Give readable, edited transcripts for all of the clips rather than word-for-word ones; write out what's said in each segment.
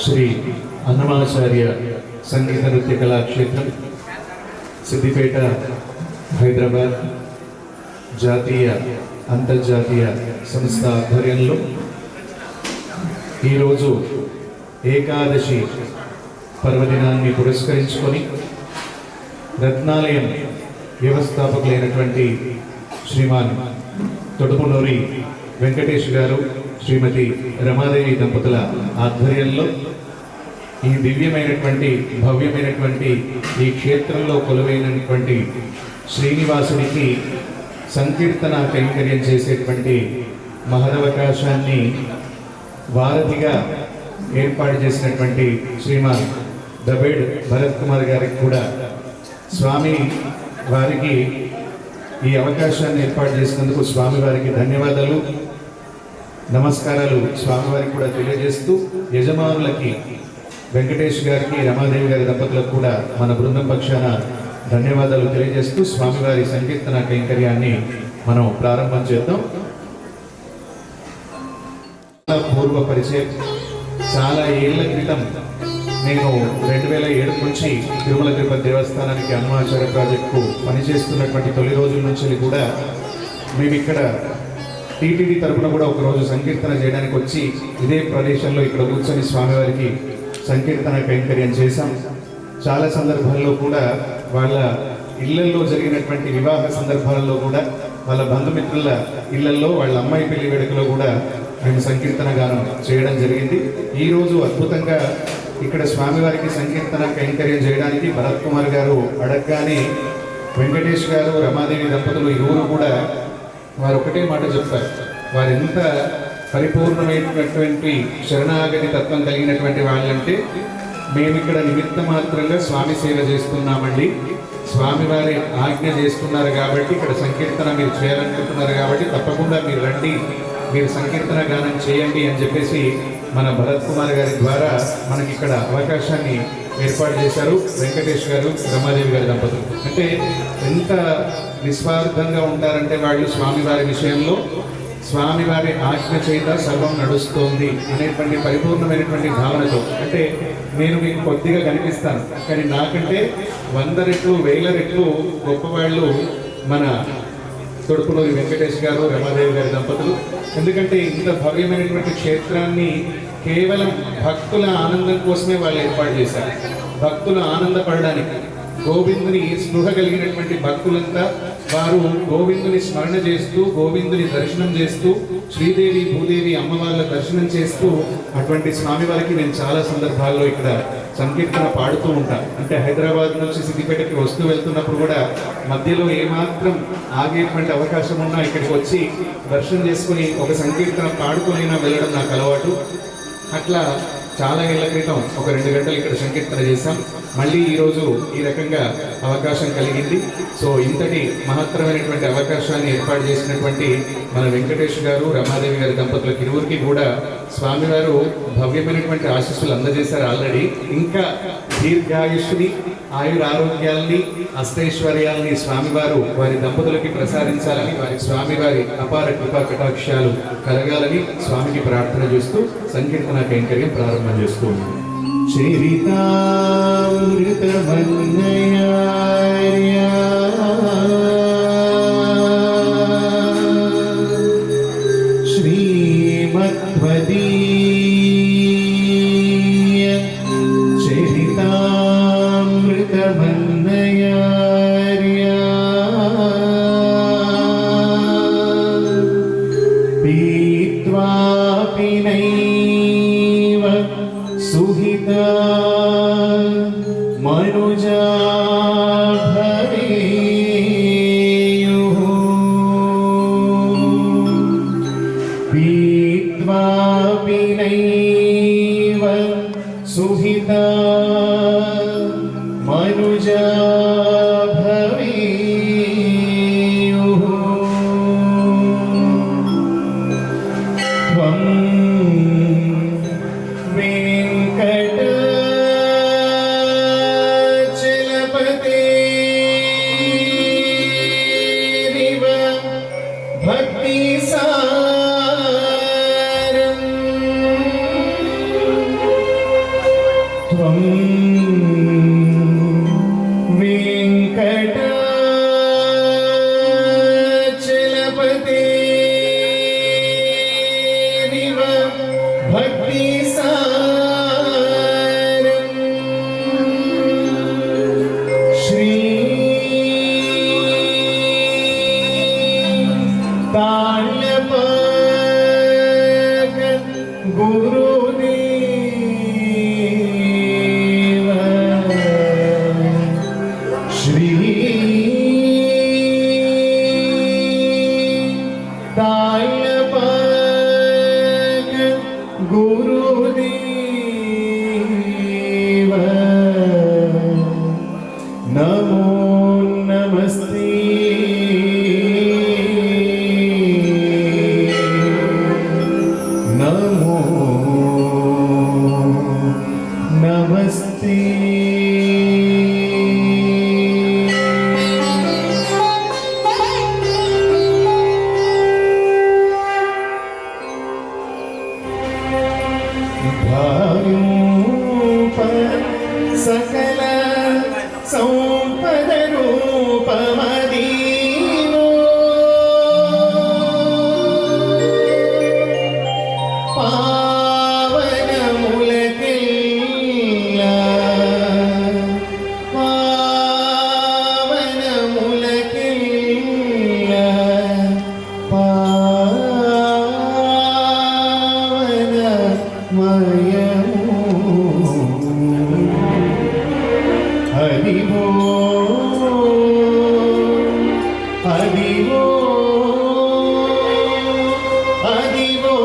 శ్రీ అన్నమాచార్య సంగీత నృత్య కళాక్షేత్రం సిద్దిపేట హైదరాబాద్ జాతీయ అంతర్జాతీయ సంస్థ ఆధ్వర్యంలో ఈరోజు ఏకాదశి పర్వదినాన్ని పురస్కరించుకొని రత్నాలయం వ్యవస్థాపకులైనటువంటి శ్రీమాన్ తొడుపునూరి వెంకటేష్ గారు శ్రీమతి రమాదేవి దంపతుల ఆధ్వర్యంలో ఈ దివ్యమైనటువంటి భవ్యమైనటువంటి ఈ క్షేత్రంలో కొలువైనటువంటి శ్రీనివాసునికి సంకీర్తన కైంకర్యం చేసేటువంటి మహదవకాశాన్ని వారధిగా ఏర్పాటు చేసినటువంటి శ్రీమాన్ దబేడ్ భరత్ కుమార్ గారికి కూడా స్వామి వారికి ఈ అవకాశాన్ని ఏర్పాటు చేసినందుకు స్వామి వారికి ధన్యవాదాలు నమస్కారాలు స్వామివారికి కూడా తెలియజేస్తూ యజమానులకి వెంకటేష్ గారికి రమాదేవి గారి దంపతులకు కూడా మన బృందం పక్షాన ధన్యవాదాలు తెలియజేస్తూ స్వామివారి సంకీర్తన కైంకర్యాన్ని మనం ప్రారంభం చేద్దాం. పూర్వ పరిచయం చాలా ఏళ్ల క్రితం నేను 2007 నుంచి తిరుమల తిరుపతి దేవస్థానానికి అన్నమాచార్య ప్రాజెక్టుకు పనిచేస్తున్నటువంటి తొలి రోజుల నుంచి కూడా మేము ఇక్కడ టీటీడీ తరపున కూడా ఒకరోజు సంకీర్తన చేయడానికి వచ్చి ఇదే ప్రదేశంలో ఇక్కడ కూర్చొని స్వామివారికి సంకీర్తన కైంకర్యం చేశాం. చాలా సందర్భాల్లో కూడా వాళ్ళ ఇళ్లల్లో జరిగినటువంటి వివాహ సందర్భాలలో కూడా వాళ్ళ బంధుమిత్రుల ఇళ్లల్లో వాళ్ళ అమ్మాయి పెళ్లి వేడుకలో కూడా మేము సంకీర్తన గానం చేయడం జరిగింది. ఈరోజు అద్భుతంగా ఇక్కడ స్వామివారికి సంకీర్తన కైంకర్యం చేయడానికి భరత్ కుమార్ గారు అడగగానే వెంకటేష్ గారు రమాదేవి దంపతులు ఇరువురు కూడా వారు ఒకటే మాట చెప్పారు. వారు ఎంత పరిపూర్ణమైనటువంటి శరణాగతి తత్వం కలిగినటువంటి వాళ్ళంటే మేము ఇక్కడ నిమిత్త మాత్రంగా స్వామి సేవ చేస్తున్నామండి, స్వామివారి ఆజ్ఞ చేస్తున్నారు కాబట్టి ఇక్కడ సంకీర్తన మీరు చేయాలనుకుంటున్నారు కాబట్టి తప్పకుండా మీరు రండి, మీరు సంకీర్తన గానం చేయండి అని చెప్పేసి మన భరత్ కుమార్ గారి ద్వారా మనకి ఇక్కడ అవకాశాన్ని ఏర్పాటు చేశారు వెంకటేష్ గారు రమాదేవి గారి దంపతులు. అంటే ఎంత నిస్వార్థంగా ఉంటారంటే వాళ్ళు స్వామివారి విషయంలో స్వామివారి ఆజ్ఞ చేత సర్వం నడుస్తోంది అనేటువంటి పరిపూర్ణమైనటువంటి భావనతో. అంటే నేను మీకు కొద్దిగా కనిపిస్తాను కానీ నాకంటే 100 రెట్లు 1000 రెట్లు గొప్పవాళ్ళు మన తొడుపునూరి వెంకటేష్ గారు రమాదేవి గారి దంపతులు. ఎందుకంటే ఇంత భవ్యమైనటువంటి క్షేత్రాన్ని కేవలం భక్తుల ఆనందం కోసమే వాళ్ళు ఏర్పాటు చేశారు. భక్తులు ఆనందపడడానికి గోవిందుని స్పృహ కలిగినటువంటి భక్తులంతా వారు గోవిందుని స్మరణ చేస్తూ గోవిందుని దర్శనం చేస్తూ శ్రీదేవి భూదేవి అమ్మవార్ల దర్శనం చేస్తూ అటువంటి స్వామివారికి నేను చాలా సందర్భాల్లో ఇక్కడ సంకీర్తన పాడుతూ ఉంటాను. అంటే హైదరాబాద్ నుంచి సిద్దిపేటకి వస్తూ వెళ్తున్నప్పుడు కూడా మధ్యలో ఏమాత్రం ఆగేటువంటి అవకాశం ఉన్నా ఇక్కడికి వచ్చి దర్శనం చేసుకుని ఒక సంకీర్తన పాడుకునైనా వెళ్ళడం నాకు అలవాటు. అట్లా చాలా ఏళ్ల క్రితం ఒక 2 గంటలు ఇక్కడ సంకీర్తన చేశాం. మళ్ళీ ఈరోజు ఈ రకంగా అవకాశం కలిగింది. సో ఇంతటి మహత్తరమైనటువంటి అవకాశాన్ని ఏర్పాటు చేసినటువంటి మన వెంకటేష్ గారు, రమాదేవి గారి దంపతులకు ఇరువురికి కూడా స్వామివారు భవ్యమైనటువంటి ఆశీస్సులు అందజేశారు ఆల్రెడీ. ఇంకా దీర్ఘాయుష్ని, ఆయురారోగ్యాల్ని, అష్టైశ్వర్యాల్ని స్వామివారు వారి దంపతులకి ప్రసాదించాలని, స్వామివారి అపార కృపా కటాక్షాలు కలగాలని స్వామికి ప్రార్థన చేస్తూ సంకీర్తన కైంకర్యం ప్రారంభం చేస్తూ ఉన్నాం. చరితామృతమన్నయార్యా శ్రీమద్వదీయ చరితామృతమన్నయార్యా పీత్వాపి నైవ సుహితా మనుజా భవేయుః పీత్వాపి నైవ సుహితా మనుజా భవేయుః త్వం వెంకటాచలపతిరివ భక్తిసారం త్వం వెంకటాచలపతిరివ భక్తిసారం శ్రీ తాళ్లపాక గురుదేవ శ్రీ తాళ్లపాక గురుదేవ నమో నమస్తే నమో నమస్తే సకల సంపద రూపమదీనో పావనములకెల్లా పావనములకెల్లా పావనమయము హరివో హరివో హరివో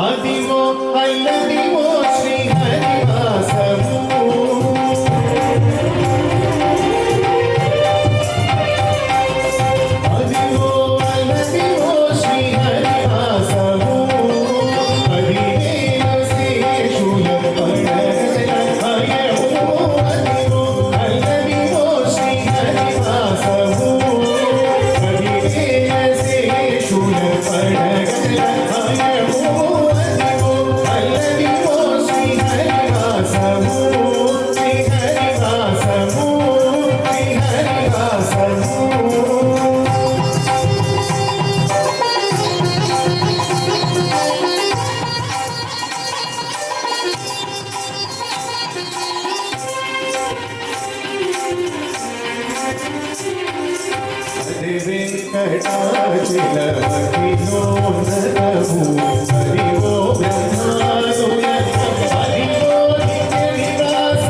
అదివో అల్లదివో శ్రీ హరివాసము అదివో అల్లదివో శ్రీ హరివాసము హరివేల శేషుల పడగలయము అదివో అల్లదివో శ్రీ హరివాసము హరివేల శేషుల పడగలయము వెంకటాచలపతిలో నరము హరివో బ్రహ్మానుల హరివో నిత్య నివాస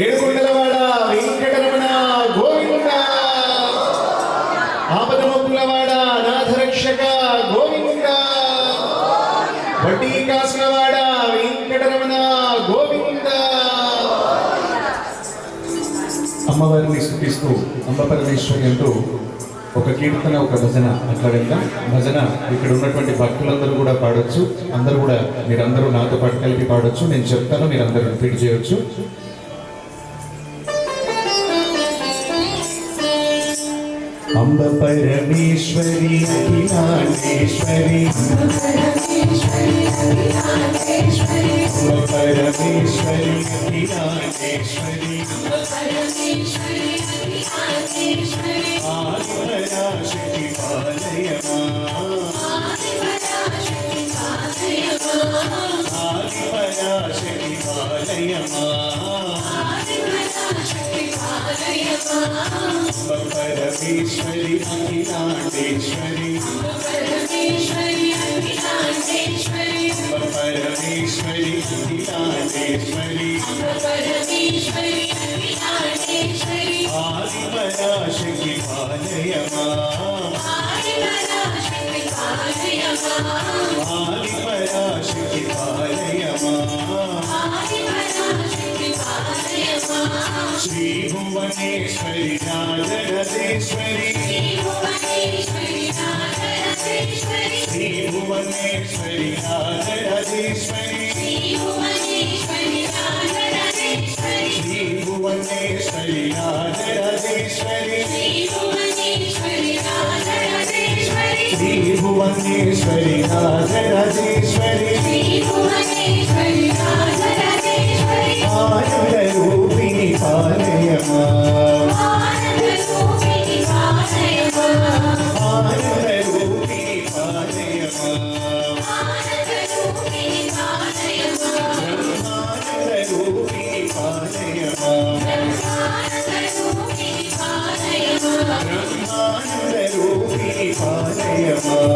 ఏడుకొండలవాడ వెంకటరమణ గోవింద, ఆపదముక్కులవాడ నాథరక్షక గోవింద, వడ్డీ కాసులవాడ వెంకటరమణ గోవింద. అమ్మవారిని స్తుతిస్తూ అంబ పరమేశ్వరి అంటూ ఒక కీర్తన, ఒక భజన అట్లా వెళ్దాం. భజన ఇక్కడ ఉన్నటువంటి భక్తులందరూ కూడా పాడొచ్చు. అందరూ కూడా మీరందరూ నాతో పాటు కలిపి పాడొచ్చు. నేను చెప్తాను, మీరందరూ రిపీట్ చేయొచ్చు. అంబ పరమేశ్వరి అఖిలాండేశ్వరి, అంబ పరమేశ్వరి అఖిలాండేశ్వరి, ఆదిపరాశక్తి పాలయమా, ఆదిపరాశక్తి పాలయమా, పరమేశ్వరి అఖిలాండేశ్వరి, పరమేశ్వరి అఖిలాండేశ్వరి, ఆదిపరాశక్తి भुवनेश्वरी राजराजेश्वरी श्री भुवनेश्वरी राजराजेश्वरी श्री भुवनेश्वरी राजराजेश्वरी श्री भुवनेश्वरी राजराजेश्वरी आनंद रूपिणी पालय मां आनंद रूपिणी पालय मां आनंद रूपिणी पालय मां आनंद रूपिणी पालय मां आनंद रूपिणी पालय मां आनंद रूपिणी पालय मां आनंद रूपिणी पालय मां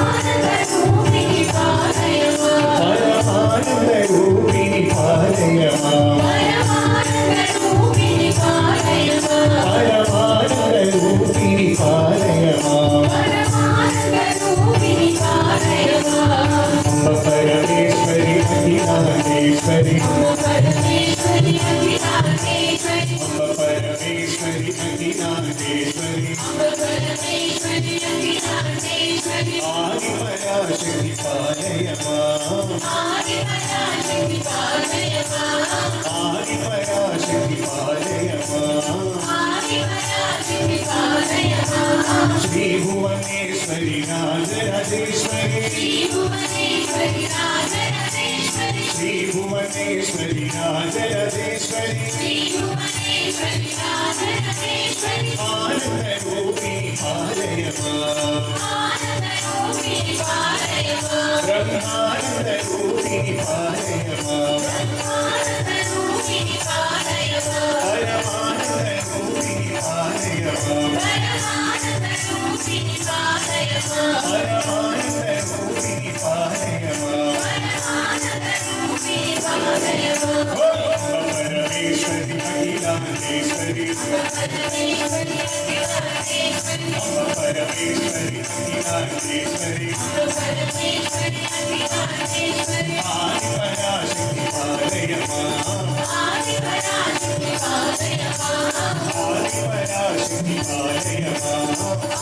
आनंद रूपिणी पालय मां परमानंद रूपिणी पालय मां परमानंद रूपिणी पालय मां परमानंद रूपिणी पालय मां परमानंद रूपिणी पालय मां अम्ब परमेश्वरी अखिलांडेश्वरी अम्ब परमेश्वरी अखिलांडेश्वरी अम्ब परमेश्वरी अखिलांडेश्वरी अम्ब परमेश्वरी अखिलांडेश्वरी आदि पराशक्ति पालय मां आदि पराशक्ति पालय मां आदि पराशक्ति पालय मां आदि पराशक्ति पालय मां श्री भुवनेश्वरी राजराजेश्वरी श्री भुवनेश्वरी राजराजेश्वरी श्री भुवनेश्वरी राजराजेश्वरी श्री भुवनेश्वरी राजराजेश्वरी आनंद रूपिणी पालय मां आनंद रूपिणी पालय मां ब्रह्मानंद रूपिणी पालय मां ब्रह्मानंद रूपिणी पालय मां परमानंद रूपिणी पालय मां परमानंद रूपिणी पालय मां परमानंद रूपिणी पालय मां परमानंद रूपिणी पालय मां परमेश्वरी अखिलांडेश्वरी परमेश्वरी अखिलांडेश्वरी परमेश्वरी अखिलांडेश्वरी परमेश्वरी अखिलांडेश्वरी आदि पराशक्ति पालय मां आदि पराशक्ति पालय मां आदि पराशक्ति पालय मां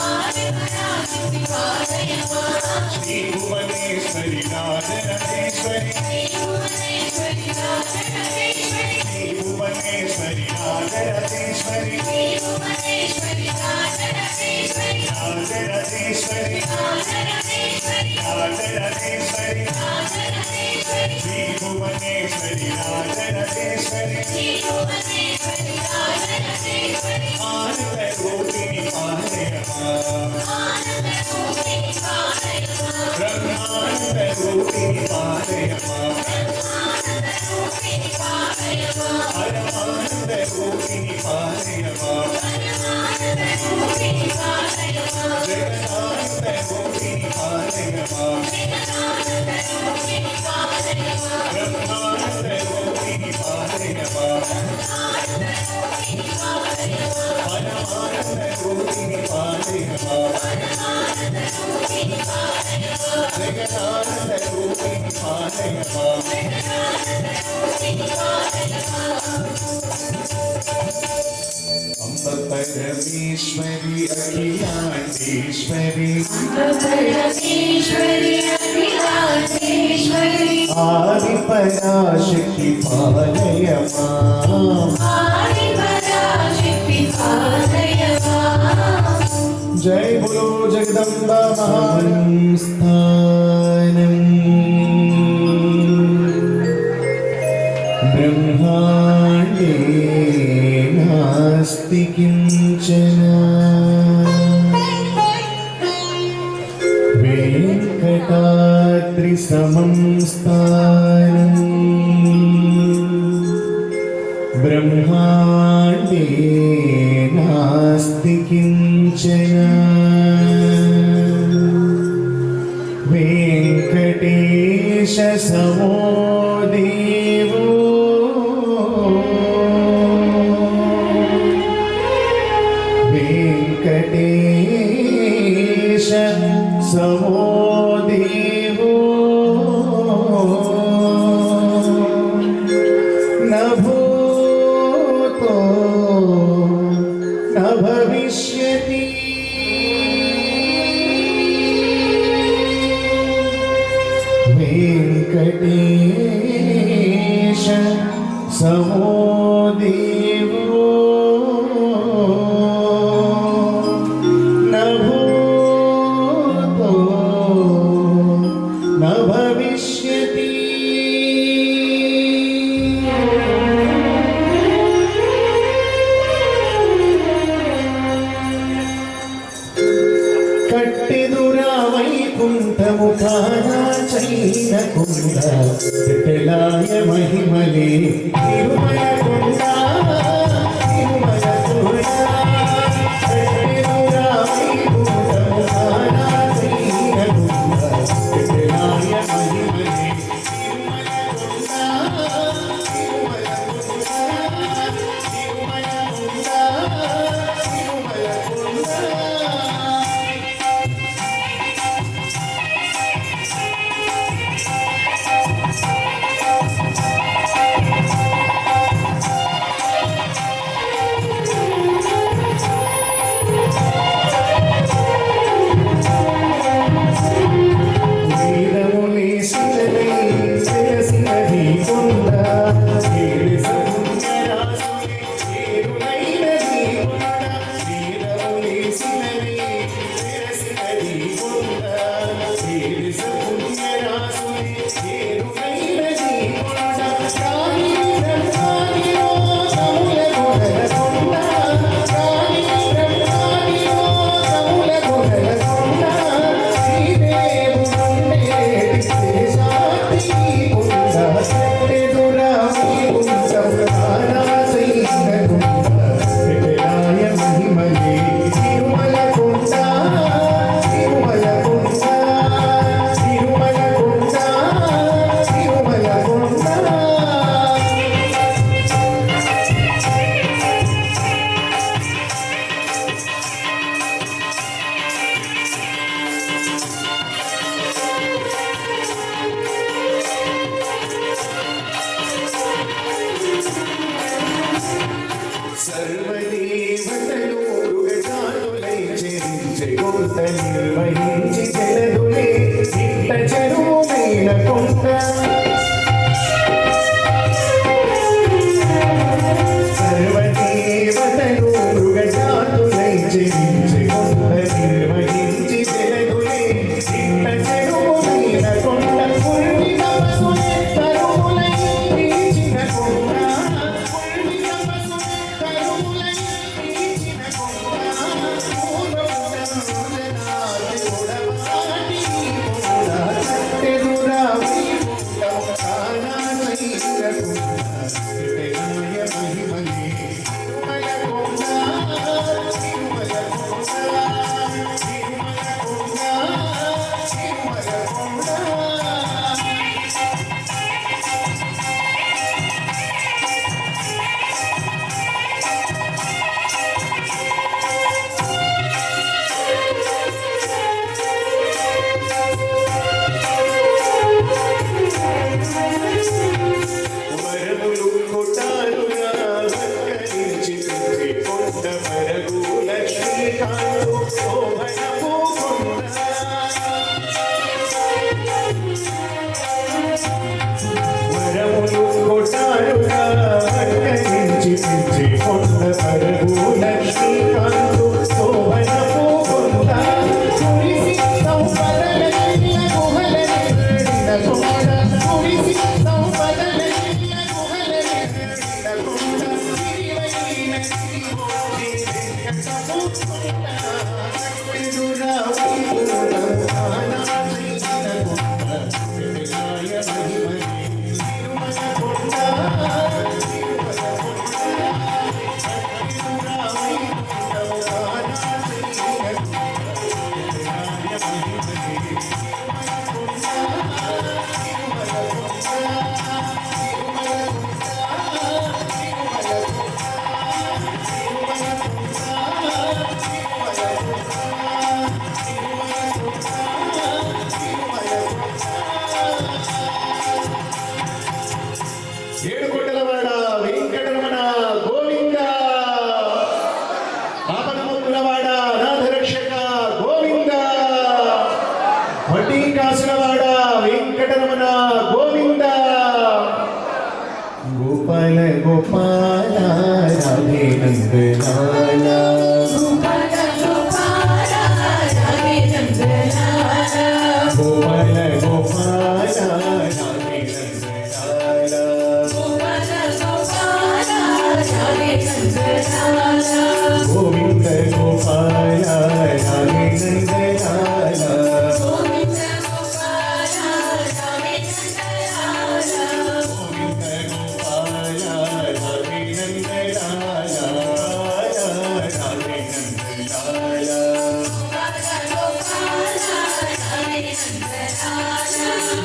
आदि पराशक्ति पालय मां श्री भुवनेश्वरी राजराजेश्वरी श्री भुवनेश्वरी राजराजेश्वरी श्री भुवनेश्वरी राजराजेश्वरी श्री भुवनेश्वरी राजराजेश्वरी राजराजेश्वरी राजराजेश्वरी राजराजेश्वरी राजराजेश्वरी श्री भुवनेश्वरी राजराजेश्वरी श्री भुवनेश्वरी राजराजेश्वरी आनंद रूपिणी पालय मां आनंद रूपिणी पालय मां ब्रह्मानंद रूपिणी पालय मां ब्रह्मानंद रूपिणी पालय मां परमानंद रूपिणी पालय मां परमानंद रूपिणी पालय मां जगदानंद रूपिणी पालय मां जगदानंद रूपिणी पालय मां ब्रह्मानंद रूपिणी पालय मां ब्रह्मानंद रूपिणी पालय मां परमानंद रूपिणी पालय मां परमानंद रूपिणी पालय मां जगदानंद रूपिणी पालय मां जगदानंद रूपिणी पालय मां अम्ब परमेश्वरी अखिलांडेश्वरी अम्ब परमेश्वरी अखिलांडेश्वरी आदि पराशक्ति पालय मां आदि पराशक्ति पालय मां जय बोलो जगदम्बा महास्थानम् ब्रह्माण्डे नास्ति किंचन वेंकटाद्रिसमं स्थानम् ब्रह्माण्डे नास्ति किंचन वेंकटेश समो देवो वेंकटेश समो देवो न भूतो భవిష్యతి వెంకటేశ సమో దేవో నభూతో న భవిష్యతి. కట్టెదురా వైకుంఠము కానా చైన కుండ విఠలాయ మహిమలే తిరుమల కొండ తిరుమల కొండ. కట్టెదురా వైకుంఠము కానా చైన కుండ విఠలాయ మహిమలే తిరుమల కొండ తిరుమల కొండ తిరుమల కొండ తిరుమల కొండ. సర్వదేవతలు మృగజాతులై చెరించే కొంత నిర్వహించి చెలదులే ఇంట చెరువునైన కొంత. సర్వదేవతలు మృగజాతులై చెరించే కొంత నిర్వహించి చెలదులే ఇంట చెరువునైన కొంత. పుల్లి తపసులే తరువులై పీల్చిన కొంత.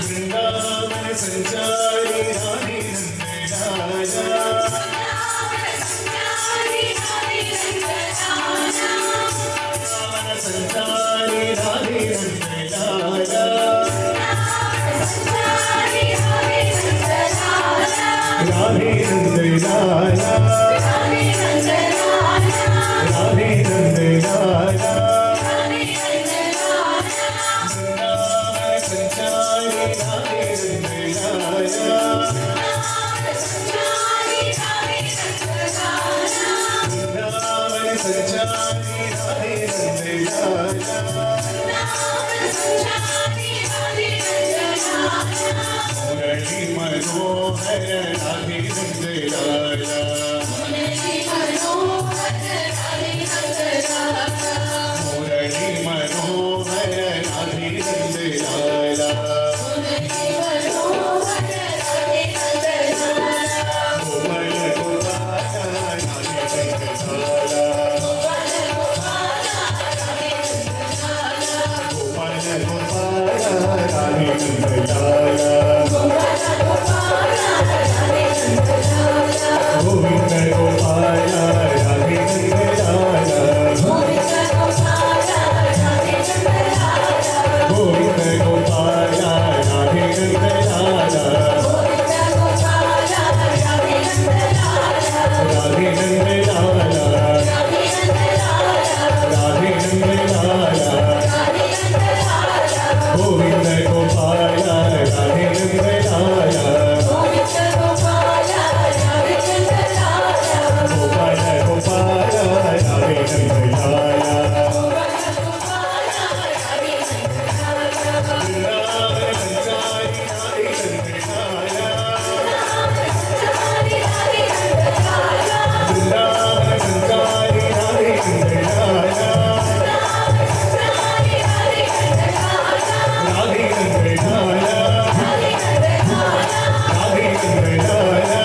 वृंदावन संचारी राधे नंदलाला संचारी राधे नंदलाला राधे नंदलाला राधे नंदलाला संचारी राधे नंदलाला वृंदावन संचारी राधे नंदलाला मुरली मनोहर राधे नंदलाला मुरली मनोहर राधे नंदलाला गोपाल गोपाल राधे नंदलाला गोपाल गोपाल राधे नंदलाला गोविंद गोपाल राधे नंदलाला गोविंद गोपाल राधे नंदलाला राधे नंदलाला राधे नंदलाला गोविंद गोपाल राधे नंदलाला गोपाल गोपाल राधे नंदलाला वृंदावन संचारी राधे नंदलाला वृंदावन संचारी राधे नंदलाला राधे नंदलाला राधे नंदलाला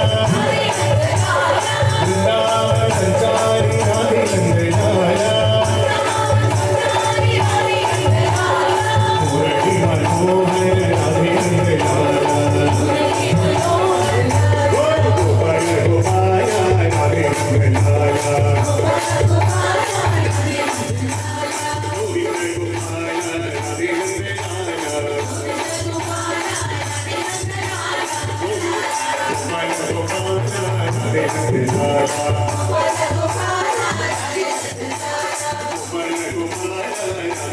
वृंदावन संचारी राधे नंदलाला मुरली मनोहर राधे नंदलाला गोपाल गोपाल राधे नंदलाला गोविंद गोपाल राधे नंदलाला गोपाल गोपाल राधे नंदलाला गोपाल गोपाल राधे नंदलाला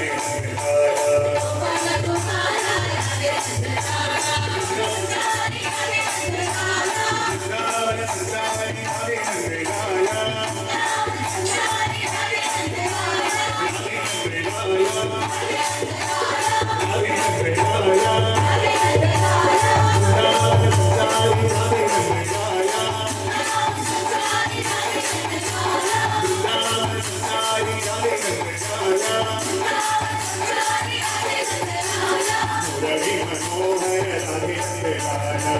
वृंदावन संचारी राधे नंदलाला राधे नंदलाला राधे नंदलाला वृंदावन संचारी राधे नंदलाला वृंदावन संचारी राधे नंदलाला मुरली मनोहर राधे नंदलाला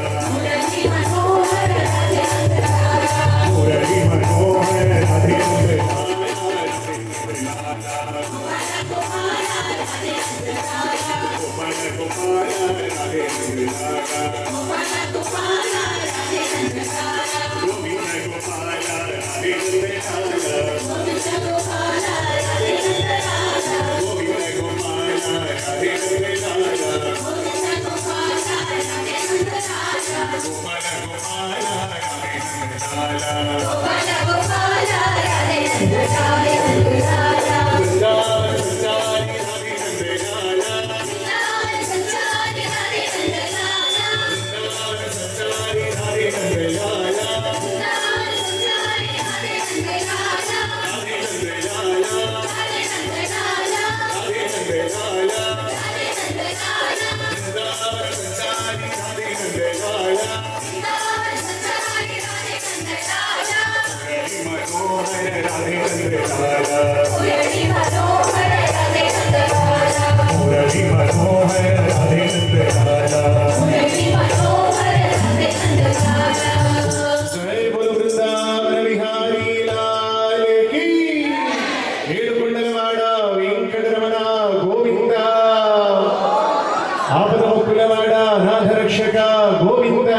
मुरली मनोहर राधे नंदलाला गोपाल गोपाल राधे नंदलाला गोविंद गोपाल राधे नंदलाला गोविंद गोपाल राधे नंदलाला गोपाल गोपाल राधे नंदलाला वृंदावन संचारी राधे नंदलाला वृंदावन संचारी राधे नंदलाला राधे नंदलाला వెంకటరమణ గోవింద ఆపదముక్కులవాడ అనాథరక్షక గోవింద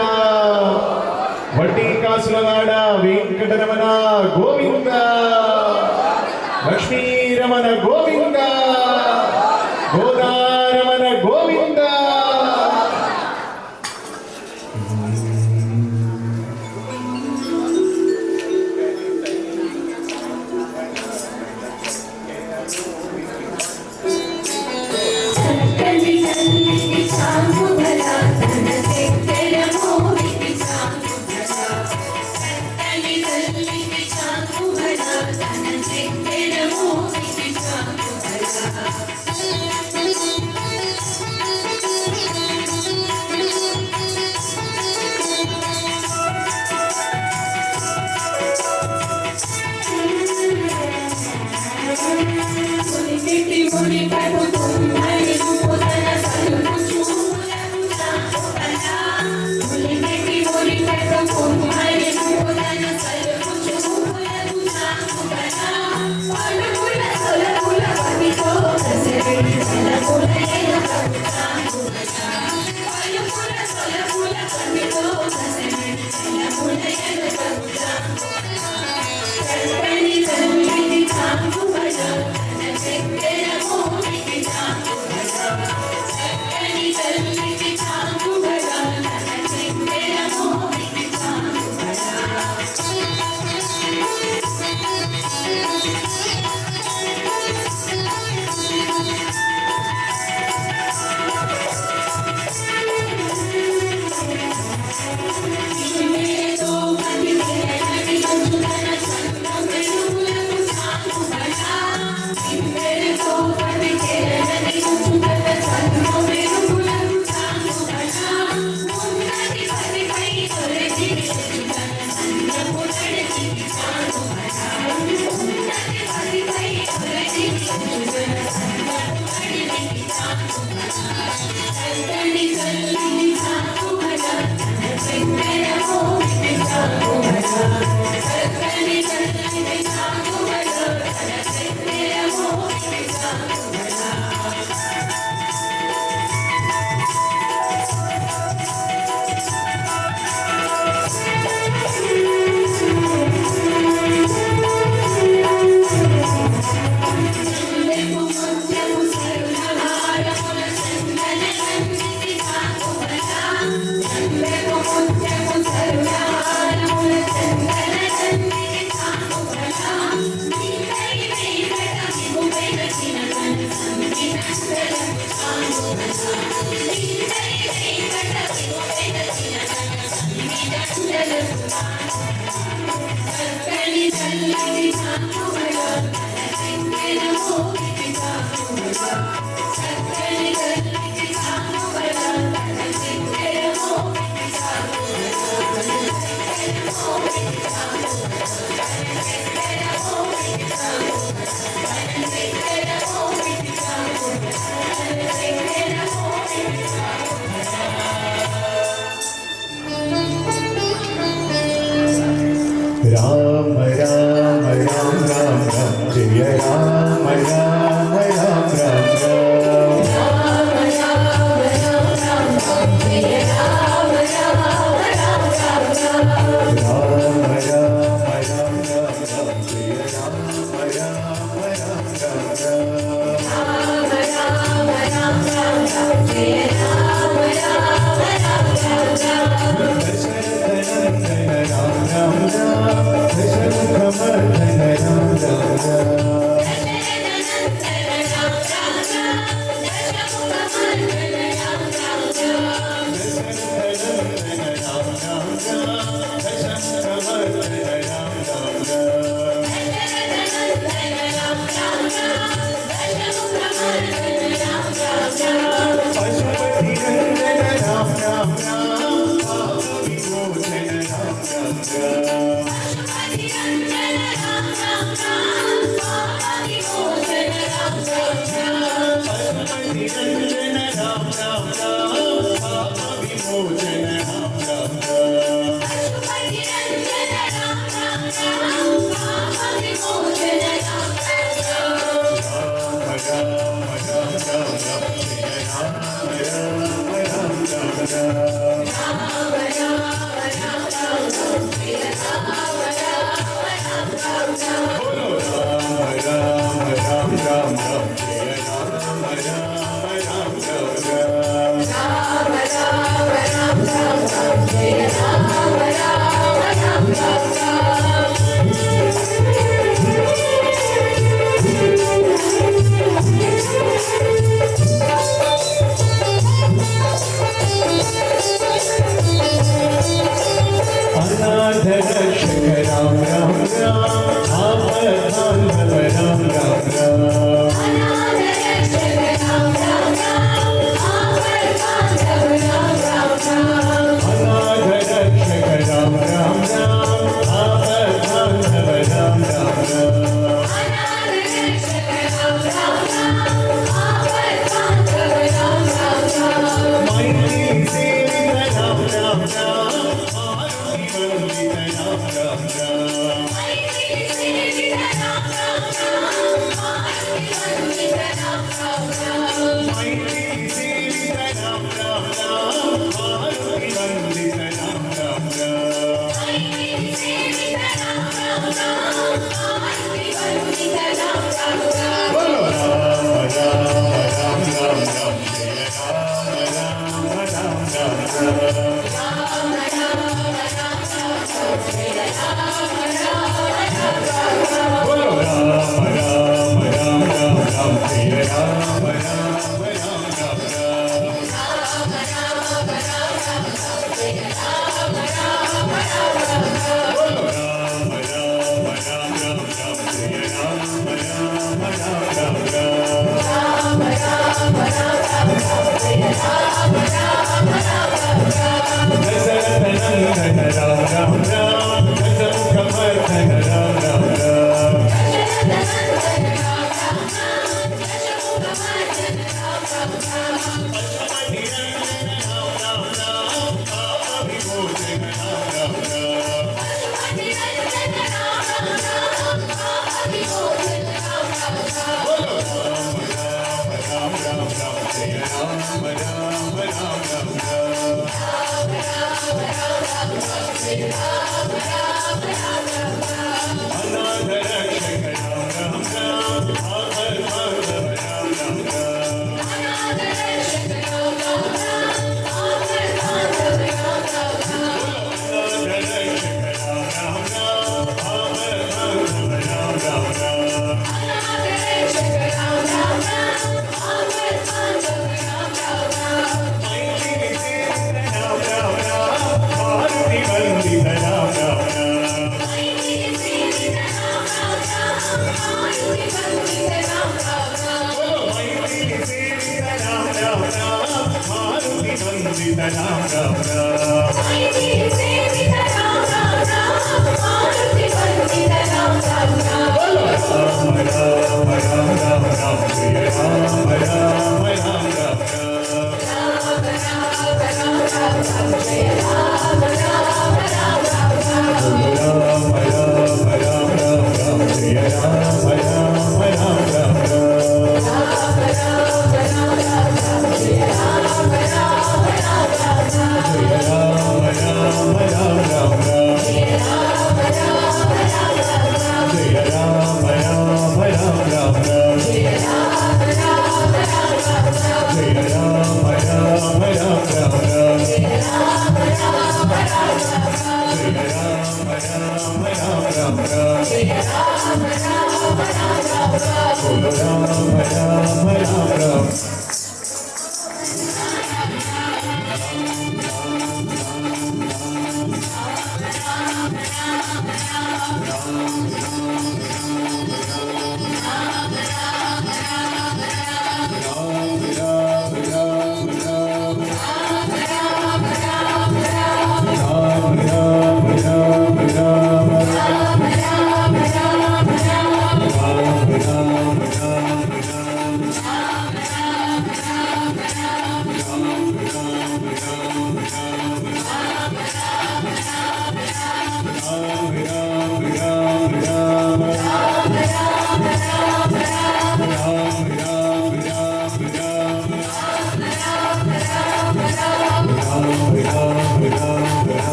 వడ్డీ కాసులవాడ వెంకటరమణ గోవింద లక్ష్మీరమణ గోవింద గోదారమణ గోవింద చక్కని తల్లికి చాంగుబల తన చక్కెర మోహికి చాంగుబల చక్కని తల్లికి చాంగుబల తన చక్కెర మోహికి మునిపెట్టి ముని పడుకున్నాయి పొదల సలుపు చూపులకు చాంగుబల మునిపెట్టి ముని పడుకున్నాయి పొదల సలుపు చూపులకు చాంగుబల పలుకుల సొలపుల పతితో కసరెడి సలపుల ఎనకకు చాంగుబల పలుకుల సొలపుల పతితో కసరెడి సలపుల ఎనకకు చాంగుబల చక్కని తల్లికి చాంగుబల తన చక్కెర మోహికి చాంగుబల చక్కని తల్లికి చాంగుబల తన చక్కెర మోహికి చాంగుబల ఇన్నేదో మంది వేలని చుట్టన చంద్రం వెలుగులకు చాంగుబల ఇన్నేదో మంది వేలని చుట్టన చంద్రం వెలుగులకు చాంగుబల ఉన్నది పదిపై తొలగి చుట్టన చంద్రపు నడికి చాంగుబల ఉన్నది పదిపై తొలగి చుట్టన చంద్రపు నడికి చాంగుబల చక్కని తల్లికి చాంగుబల తన చక్కెర మోహికి చాంగుబల చక్కని తల్లికి చాంగుబల తన చక్కెర మోహికి చాంగుబల చెల్లెపు ముత్యము సరులహారముల చందనలన్నిటి చాంగుబల చెల్లెపు ముత్యము సరులహారముల చందనలన్నిటి చాంగుబల నీకై వెంకట విభువైన చినకన సంగీతంగలకు చాంగుబల నీకై వెంకట విభువైన చినకన సంగీతంగలకు చక్కని తల్లికి చాంగుబల తన చక్కెర మోహికి చాంగుబల చక్కని తల్లికి చాంగుబల తన చక్కెర మోహికి చాంగుబల చక్కెర మోహికి చాంగుబల తన చక్కెర మోహికి చాంగుబల తన చక్కెర మోహికి చాంగుబల తన చక్కెర మోహికి రామ రామ రామ రామ రామ జయ రామ రామ రామ రామ రామ రామ రామ రామ రామ జయ రామ రామ రామ రామ రామ రామ రామ రామ రామ రామ జయ రామ రామ రామ రామ రామ రామ రామ రామ జయ రామ రామ రామ రామ దశరథనందన రామ రామ రామ దశరథమర్దన రామ రామ రామ దశరథనందన రామ రామ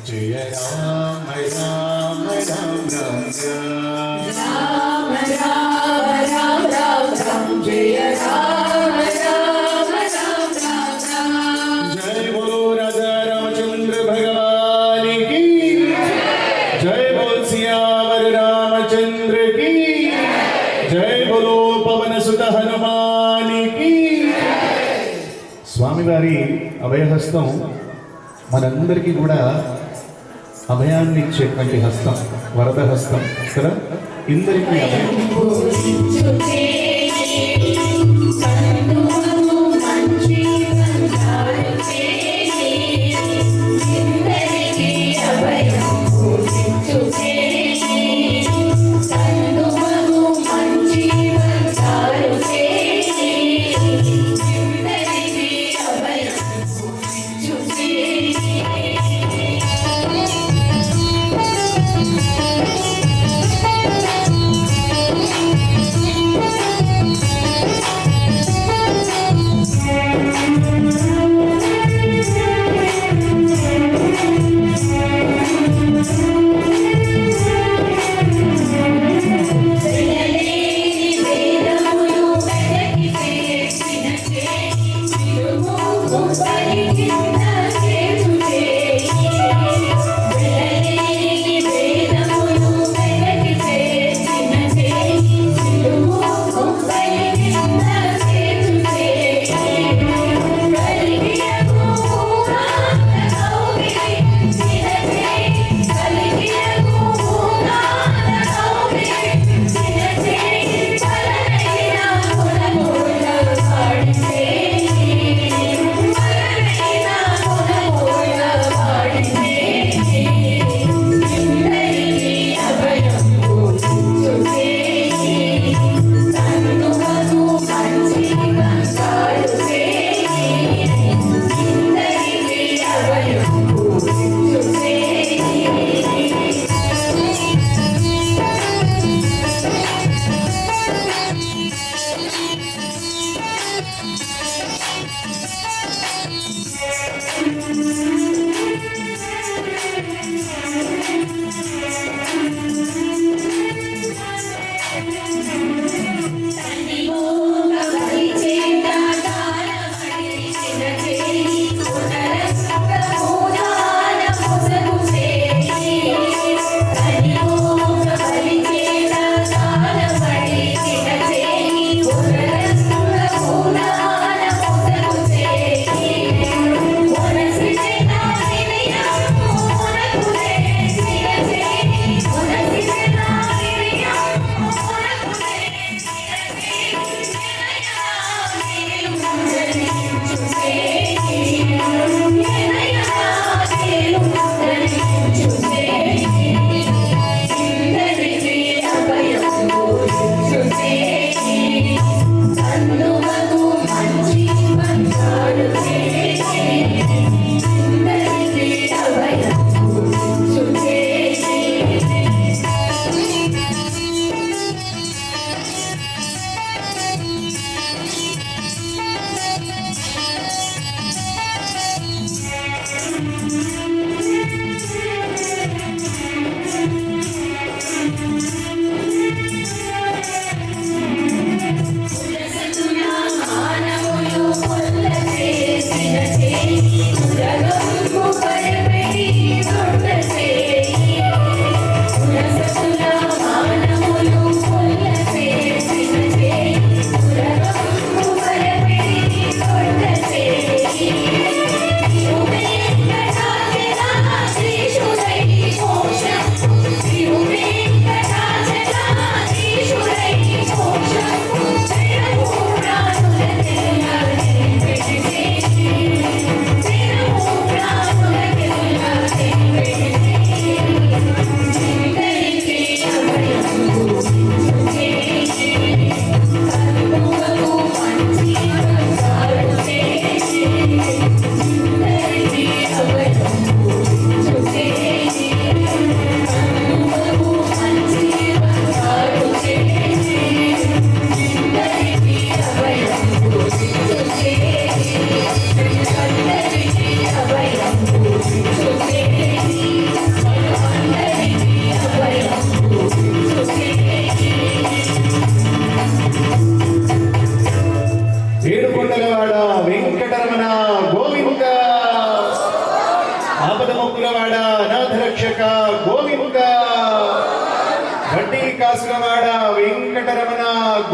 जय राम राम राम राम राम राम राम राम राम जय राम राम राम राम राम। जय बोलो राजा रामचंद्र भगवान की जय बोल सियावर रामचंद्र की जय बोलो पवन सुत हनुमान की। స్వామివారి అభయహస్తం మనందరికీ కూడా అభయాన్ని ఇచ్చేటువంటి హస్తం, వరద హస్తం కదా. ఇందరికీ అభయం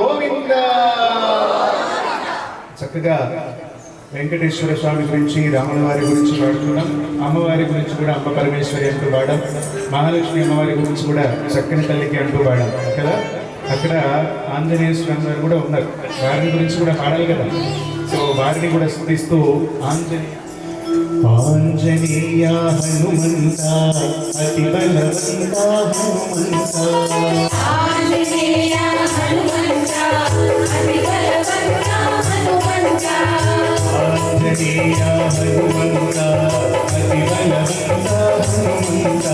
గోవింద. చక్కగా వెంకటేశ్వర స్వామి గురించి, రాముల వారి గురించి పాడుతున్నాం. అమ్మవారి గురించి కూడా అమ్మ పరమేశ్వరి అంటూ పాడాం. మహాలక్ష్మి అమ్మవారి గురించి కూడా చక్కని తల్లికి అంటూ పాడాం కదా. అక్కడ ఆంజనేయ స్వామి వారు కూడా ఉన్నారు, వారిని గురించి కూడా పాడాలి కదా. సో వారిని కూడా స్తుతిస్తూ ఆంజనేయ హనుమంత అతి బలవంత హనుమంత, ఆంజనేయ హనుమంత అతి బలవంత హనుమంత, ఆంజనేయ హనుమంత అతి బలవంత హనుమంత,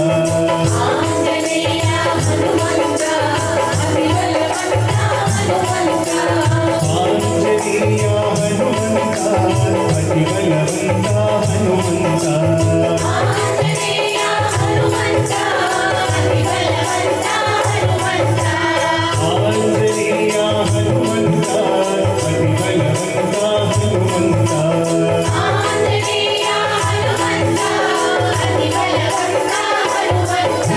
ఆంజనేయ హనుమంత అతి బలవంత హనుమంత, ఆంజనేయ హనుమంత అతి బలవంత హనుమంత, ఆంజనేయ హనుమంత అతి బలవంత హనుమంత, ఆంజనేయ హనుమంత అతి బలవంత హనుమంత, ఆంజనేయ హనుమంత అతి బలవంత హనుమంత,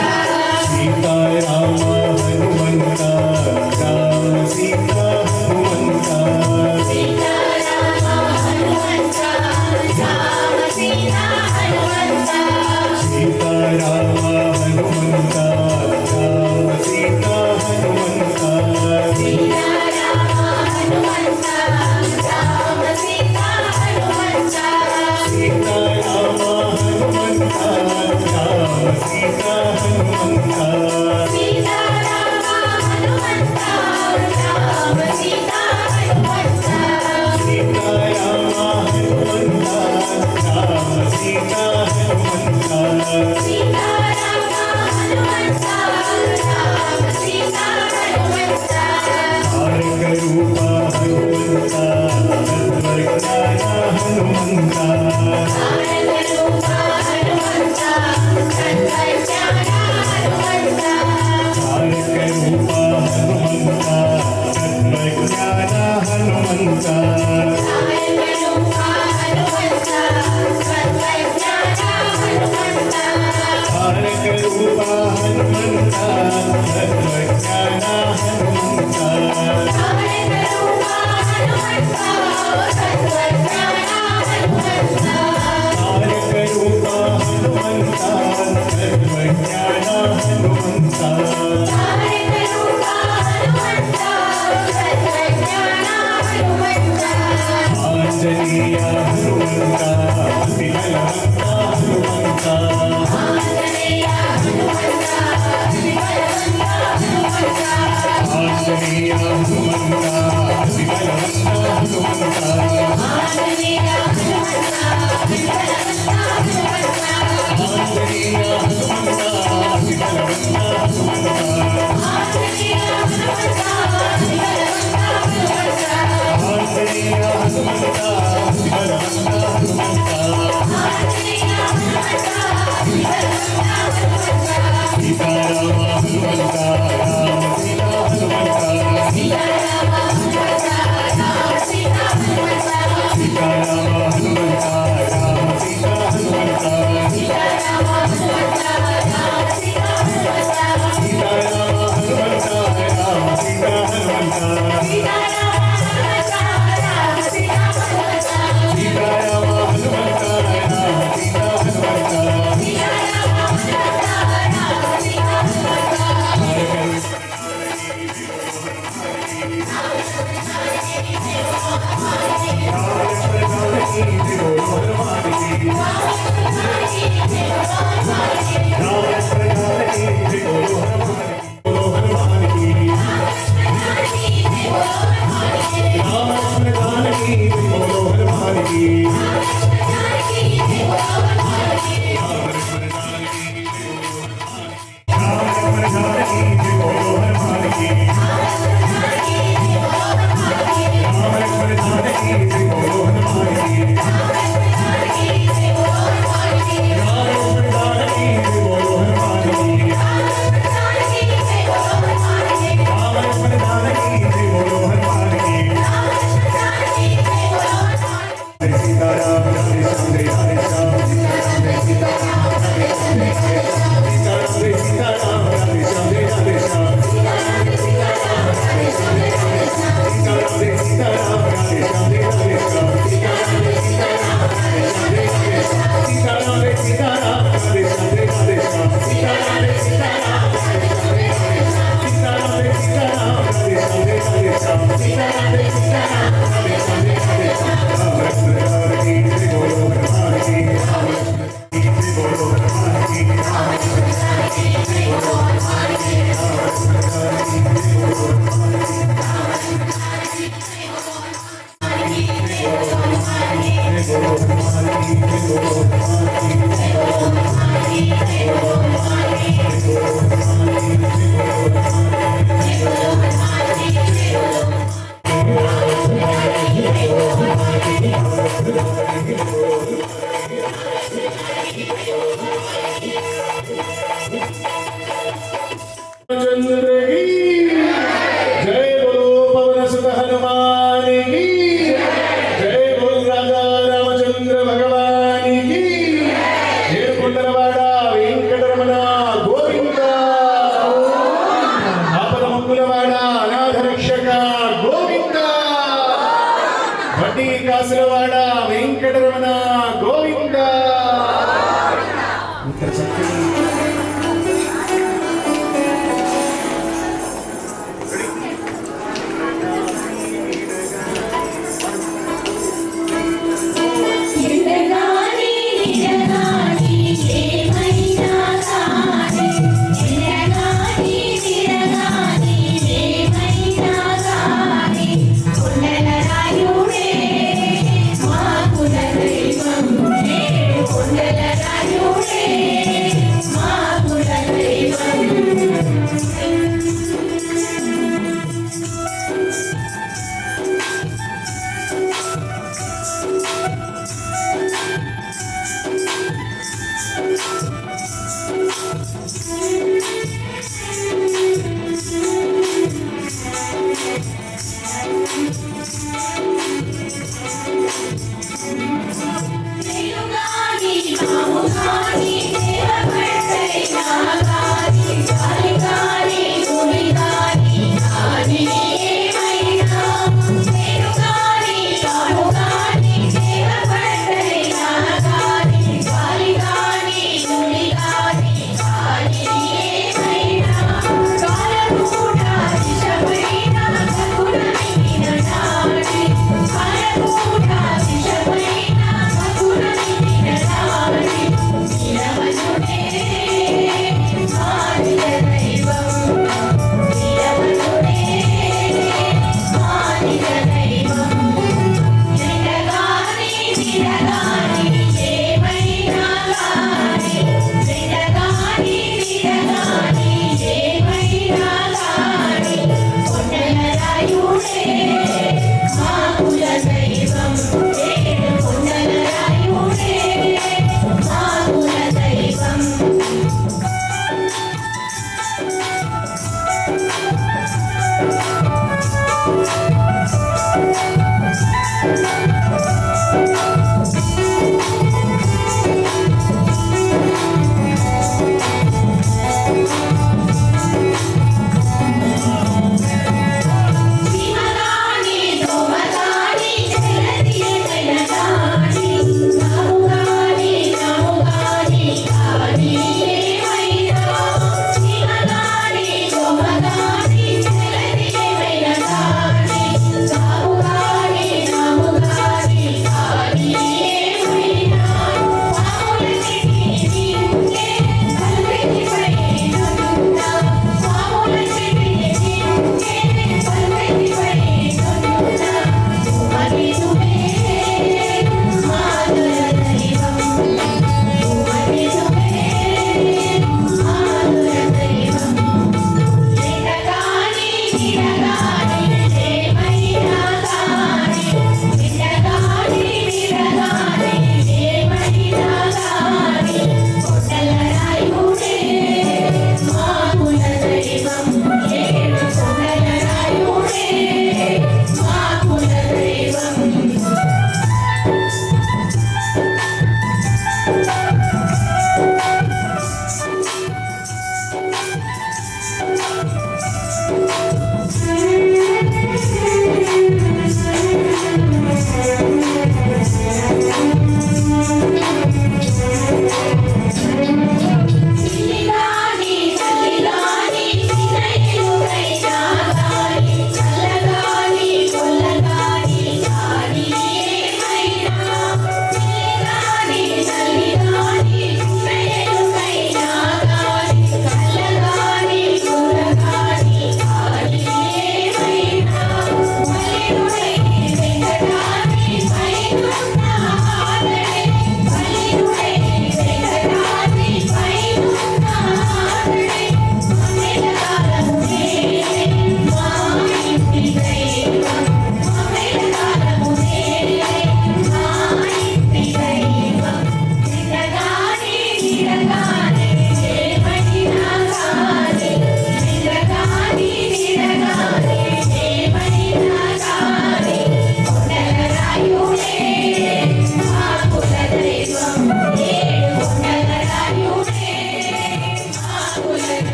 సీతారామ హనుమంత రామ సీతా హనుమంత, సీతారామ హనుమంత రామ సీతా హనుమంత, సీతారామ హనుమంత రామ సీతా హనుమంత, సీతారామ హనుమంత రామ సీతా హనుమంత, సీతారామ హనుమంత రామ సీతా హనుమంత, సీతారామ హనుమంత రామ సీతా హనుమంత, సీతారామ హనుమంత రామ సీతా హనుమంత, సీతారామ హనుమంత రామ సీతా హనుమంత, తారక రూప హనుమంత తత్వజ్ఞాన హనుమంత, తారక రూప హనుమంత తత్వజ్ఞాన హనుమంత, తారక రూప హనుమంత తత్వజ్ఞాన హనుమంత, తారక రూప హనుమంత తత్వజ్ఞాన హనుమంత, తారక రూప హనుమంత తత్వజ్ఞాన హనుమంత, తారక రూప హనుమంత తత్వజ్ఞాన హనుమంత, తారక రూప హనుమంత తత్వజ్ఞాన హనుమంత, తారక రూప హనుమంత తత్వజ్ఞాన హనుమంత, ఆంజనేయ హనుమంత అతి బలవంత హనుమంత, ఆంజనేయ హనుమంత అతి బలవంత హనుమంత, ఆంజనేయ హనుమంత అతి బలవంత హనుమంత, ఆంజనేయ హనుమంత అతి బలవంత హనుమంత, ఆంజనేయ హనుమంత అతి బలవంత హనుమంత, ఆంజనేయ హనుమంత అతి బలవంత హనుమంత, ఆంజనేయ హనుమంత అతి బలవంత హనుమంత, ఆంజనేయ హనుమంత అతి బలవంత హనుమంత, సీతారామ హనుమంత రామ సీతా హనుమంత, సీతారామ హనుమంత రామ సీతా హనుమంత, సీతారామ హనుమంత రామ సీతా హనుమంత, సీతారామ హనుమంత రామ సీతా హనుమంత, సీతారామ హనుమంత రామ సీతా హనుమంత, సీతారామ హనుమంత రామ సీతా హనుమంత, సీతారామ హనుమంత రామ సీతా హనుమంత, సీతారామ హనుమంత రామ సీతా హనుమంత, రామ हनुमान की जय बोल राजा रामचंद्र भगवान की ఏడుకొండలవాడ వెంకటరమణ గోవింద ఆపదముక్కులవాడ అనాథ రక్షక గోవింద వడ్డీ కాసులవాడ వెంకటరమణ గోవింద ఇంత చక్కని నిరగాని నిరగాని ఏమైనా గాని నిరగాని నిరగాని ఏమైనా గాని కొండల రాయుడే మా కుల దైవం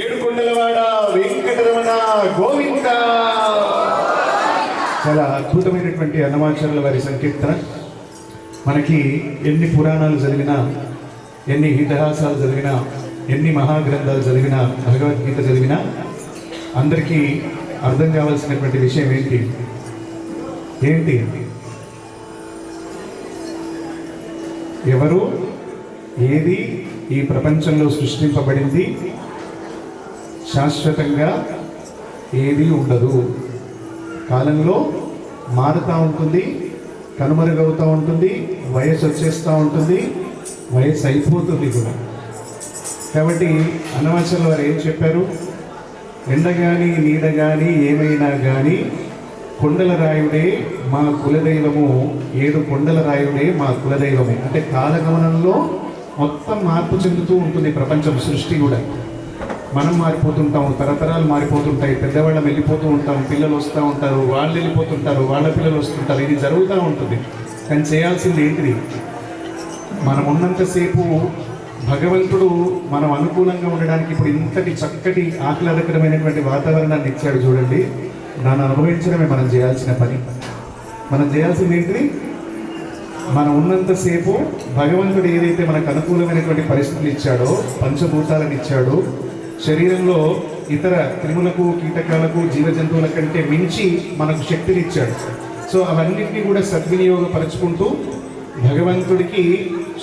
ఏడుకొండలవాడ వెంకటరమణ గోవింద. చాలా అద్భుతమైనటువంటి అన్నమాచార్యుల వారి సంకీర్తన. మనకి ఎన్ని పురాణాలు చదివినా, ఎన్ని ఇతిహాసాలు చదివినా, ఎన్ని మహాగ్రంథాలు చదివినా, భగవద్గీత చదివినా అందరికీ అర్థం కావాల్సినటువంటి విషయం ఏంటి? ఎవరు, ఏది ఈ ప్రపంచంలో సృష్టింపబడింది, శాశ్వతంగా ఏది ఉండదు. కాలంలో మారుతూ ఉంటుంది, కనుమరుగవుతూ ఉంటుంది, వయసు వచ్చేస్తూ ఉంటుంది, వయసు అయిపోతుంది కూడా. కాబట్టి అన్నమాచార్యుల వారు ఏం చెప్పారు? ఎండ కానీ నీడ కానీ ఏమైనా కానీ కొండల రాయుడే మా కులదైవము, 7 కొండల రాయుడే మా కులదైవమే. అంటే కాలగమనంలో మొత్తం మార్పు చెందుతూ ఉంటుంది ప్రపంచం, సృష్టి కూడా. మనం మారిపోతుంటాం, తరతరాలు మారిపోతుంటాయి, పెద్దవాళ్ళం వెళ్ళిపోతూ ఉంటాం, పిల్లలు వస్తూ ఉంటారు, వాళ్ళు వెళ్ళిపోతుంటారు, వాళ్ళ పిల్లలు వస్తుంటారు. ఇది జరుగుతూ ఉంటుంది. కానీ చేయాల్సింది ఏంటిది? మనం ఉన్నంతసేపు భగవంతుడు మనం అనుకూలంగా ఉండడానికి ఇప్పుడు ఇంతటి చక్కటి ఆహ్లాదకరమైనటువంటి వాతావరణాన్ని ఇచ్చాడు చూడండి. దాన్ని అనుభవించడమే మనం చేయాల్సిన పని. మనం చేయాల్సింది ఏంటిది? మనం ఉన్నంతసేపు భగవంతుడు ఏదైతే మనకు అనుకూలమైనటువంటి పరిస్థితులు ఇచ్చాడో, పంచభూతాలను ఇచ్చాడో, శరీరంలో ఇతర క్రిములకు, కీటకాలకు, జీవజంతువుల కంటే మించి మనకు శక్తిని ఇచ్చాడు. సో అవన్నింటినీ కూడా సద్వినియోగపరుచుకుంటూ భగవంతుడికి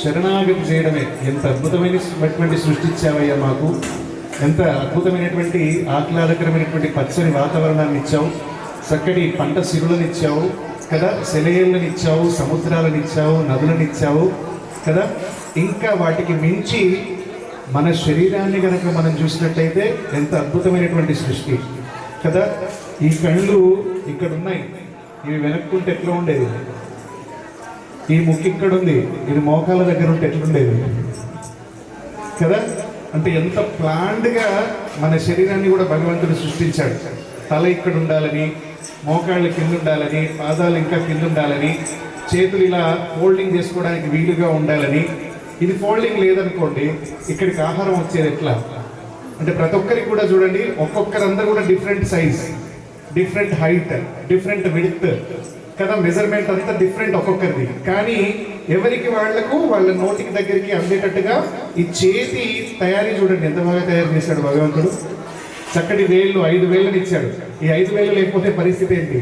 శరణాగతి చేయడమే. ఎంత అద్భుతమైనటువంటి సృష్టి ఇచ్చావయ్యా మాకు, ఎంత అద్భుతమైనటువంటి ఆహ్లాదకరమైనటువంటి పచ్చని వాతావరణాన్ని ఇచ్చావు, చక్కటి పంట సిరులను ఇచ్చావు కదా, సెలయేళ్ళని ఇచ్చావు, సముద్రాలను ఇచ్చావు, నదులను ఇచ్చావు కదా. ఇంకా వాటికి మించి మన శరీరాన్ని కనుక మనం చూసినట్టయితే ఎంత అద్భుతమైనటువంటి సృష్టి కదా. ఈ కళ్ళు ఇక్కడ ఉన్నాయి, ఇవి వెనక్కుంటే ఎట్లా ఉండేది? ఈ ముక్కు ఇక్కడ ఉంది, ఇది మోకాల దగ్గర ఉంటే ఎట్లుండేది కదా. అంటే ఎంత ప్లాన్డ్గా మన శరీరాన్ని కూడా భగవంతుడు సృష్టించాడు. తల ఇక్కడ ఉండాలని, మోకాళ్ళు కింద ఉండాలని, పాదాలు ఇంకా కింద ఉండాలని, చేతులు ఇలా ఫోల్డింగ్ చేసుకోవడానికి వీలుగా ఉండాలని. ఇది ఫోల్డింగ్ లేదనుకోండి, ఇక్కడికి ఆహారం వచ్చేది ఎట్లా? అంటే ప్రతి ఒక్కరికి కూడా చూడండి, ఒక్కొక్కరందరూ కూడా different size, different height, different width కదా, మెజర్మెంట్ అంతా డిఫరెంట్ ఒక్కొక్కరిది. కానీ ఎవరికి వాళ్లకు వాళ్ళ నోటికి దగ్గరికి అందేటట్టుగా ఈ చేతి తయారీ చూడండి ఎంత బాగా తయారు చేశాడు భగవంతుడు. చక్కటి వేళ్ళు, 5 వేళ్ళని ఇచ్చాడు. ఈ 5 వేళ్ళు లేకపోతే పరిస్థితి ఏంటి?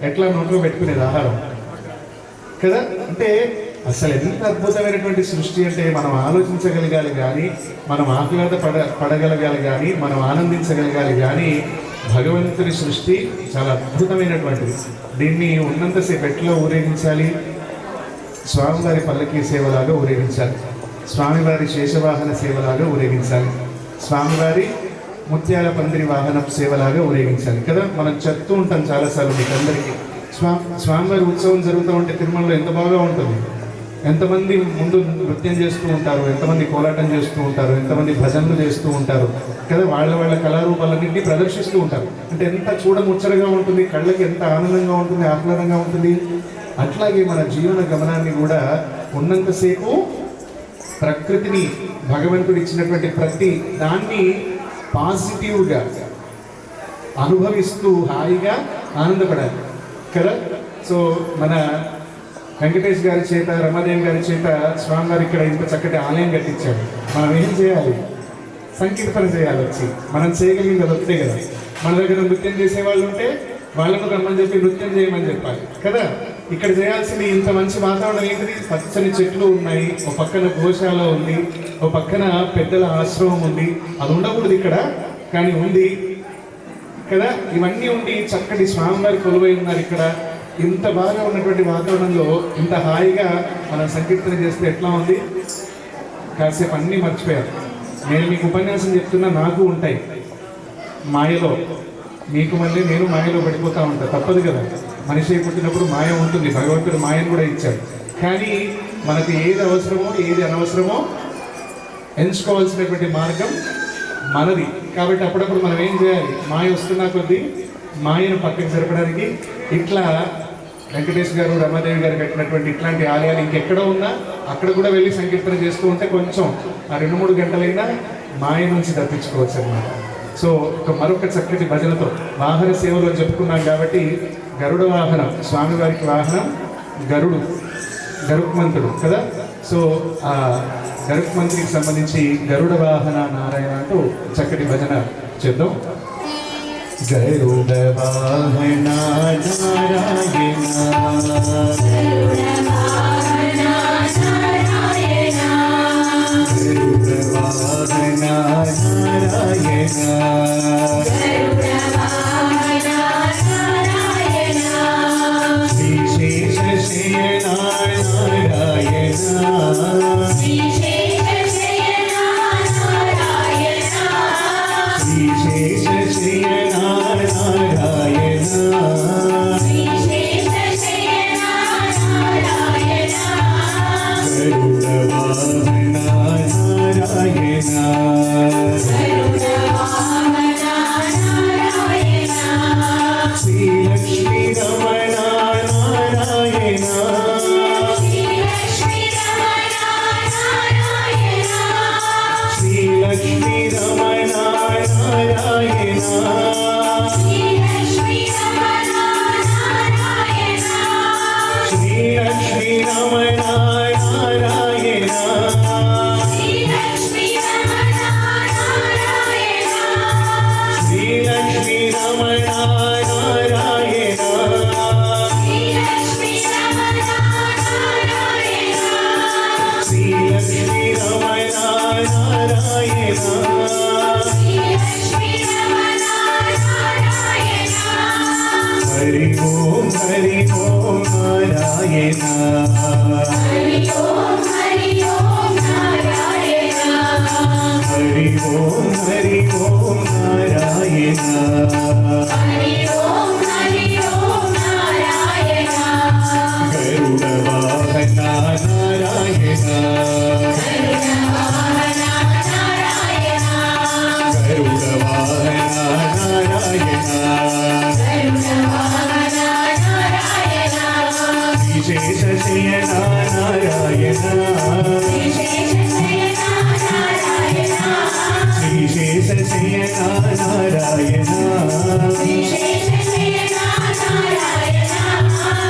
ఎట్లా నోట్లో పెట్టుకునేది ఆహారం కదా. అంటే అసలు ఎంత అద్భుతమైనటువంటి సృష్టి అంటే మనం ఆలోచించగలగాలి కానీ, మనం పడగలగాలి కానీ, మనం ఆనందించగలగాలి కానీ, భగవంతుడి సృష్టి చాలా అద్భుతమైనటువంటిది. దీన్ని ఉన్నంతసేపు ఎట్లా ఊరేగించాలి? స్వామివారి పల్లకీ సేవలాగా ఊరేగించాలి, స్వామివారి శేషవాహన సేవలాగా ఊరేగించాలి, స్వామివారి ముత్యాల పందిరి వాహన సేవలాగా ఊరేగించాలి కదా. మనం చెప్తూ ఉంటాం చాలాసార్లు మీకు అందరికీ. స్వామివారి ఉత్సవం జరుగుతూ ఉంటే తిరుమలలో ఎంత బాగా ఉంటుంది. ఎంతమంది ముందు నృత్యం చేస్తూ ఉంటారు, ఎంతమంది కోలాటం చేస్తూ ఉంటారు, ఎంతమంది భజనలు చేస్తూ ఉంటారు కదా. వాళ్ళ కళారూపాలన్నింటినీ ప్రదర్శిస్తూ ఉంటారు. అంటే ఎంత చూడముచ్చరగా ఉంటుంది, కళ్ళకి ఎంత ఆనందంగా ఉంటుంది, ఆహ్లాదంగా ఉంటుంది. అట్లాగే మన జీవన గమనాన్ని కూడా ఉన్నంతసేపు ప్రకృతిని, భగవంతుడు ఇచ్చినటువంటి ప్రతి దాన్ని పాజిటివ్గా అనుభవిస్తూ హాయిగా ఆనందపడాలి కదా. సో మన వెంకటేష్ గారి చేత, రమాదేవి గారి చేత స్వామివారి ఇక్కడ ఇంత చక్కటి ఆలయం కట్టించాడు. మనం ఏం చేయాలి? సంకీర్తన చేయాలి. వచ్చి మనం చేయగలిగింది అది వస్తే కదా. మన దగ్గర నృత్యం చేసేవాళ్ళు ఉంటే వాళ్ళను రమ్మని చెప్పి నృత్యం చేయమని చెప్పాలి కదా. ఇక్కడ చేయాల్సింది ఇంత మంచి వాతావరణం ఏంటిది? పచ్చని చెట్లు ఉన్నాయి, ఒక పక్కన గోశాల ఉంది, ఒక పక్కన పెద్దల ఆశ్రమం ఉంది. అది ఉండకూడదు ఇక్కడ, కానీ ఉంది కదా. ఇవన్నీ ఉండి చక్కటి స్వామివారి కొలువై ఉన్నారు ఇక్కడ. ఇంత బాగా ఉన్నటువంటి వాతావరణంలో ఇంత హాయిగా మనం సంకీర్తన చేస్తే ఎట్లా ఉంది? కాసేపు అన్నీ మర్చిపోయారు. నేను మీకు ఉపన్యాసం చెప్తున్నా, నాకు ఉంటాయి మాయలో, మీకు మళ్ళీ నేను మాయలో పడిపోతూ ఉంటాను, తప్పదు కదా. మనిషి పుట్టినప్పుడు మాయ ఉంటుంది, భగవంతుడు మాయను కూడా ఇచ్చాడు. కానీ మనకు ఏది అవసరమో ఏది అనవసరమో ఎంచుకోవాల్సినటువంటి మార్గం మనది. కాబట్టి అప్పుడప్పుడు మనం ఏం చేయాలి? మాయ వస్తున్నా కొద్దీ మాయను పక్కకు జరపడానికి ఇట్లా వెంకటేష్ గారు, రమాదేవి గారు కట్టినటువంటి ఇట్లాంటి ఆలయాలు ఇంకెక్కడో ఉన్నా అక్కడ కూడా వెళ్ళి సంకీర్తన చేస్తూ ఉంటే కొంచెం ఆ 2-3 గంటలైనా మాయ నుంచి తప్పించుకోవచ్చు అనమాట. సో మరొక చక్కటి భజనతో వాహన సేవలో చెప్పుకున్నాం కాబట్టి గరుడ వాహనం, స్వామివారికి వాహనం గరుడు, గరుక్మంతుడు కదా. సో ఆ గరుక్మంతుడికి సంబంధించి గరుడ వాహన నారాయణ అంటూ చక్కటి భజన చేద్దాం. గరుడ వాహన నారాయణ, గరుడ వాహన నారాయణ, విశేష శయన నారాయణ, విశేష శయన నారాయణ, గరుడ వాహన నారాయణ, శ్రీ లక్ష్మీ రమణ నారాయణ, శ్రీ లక్ష్మీ రమణ నారాయణ, శ్రీ లక్ష్మీ రమణ నారాయణ, శ్రీ లక్ష్మీ రమణ నారాయణ, శ్రీ లక్ష్మీ రమణ నారాయణ, శ్రీ లక్ష్మీ రమణ నారాయణ, శ్రీ లక్ష్మీ రమణ నారాయణ, శ్రీ లక్ష్మీ రమణ నారాయణ, శ్రీ లక్ష్మీ రమణ నారాయణ, శ్రీ లక్ష్మీ రమణ నారాయణ. హరి ఓం నారాయణ, హరి ఓం నారాయణ, హరి ఓం నారాయణ, గరుడ వాహన నారాయణ, గరుడ వాహన నారాయణ, విశేష శయన నారాయణ, విశేష శయన నారాయణ,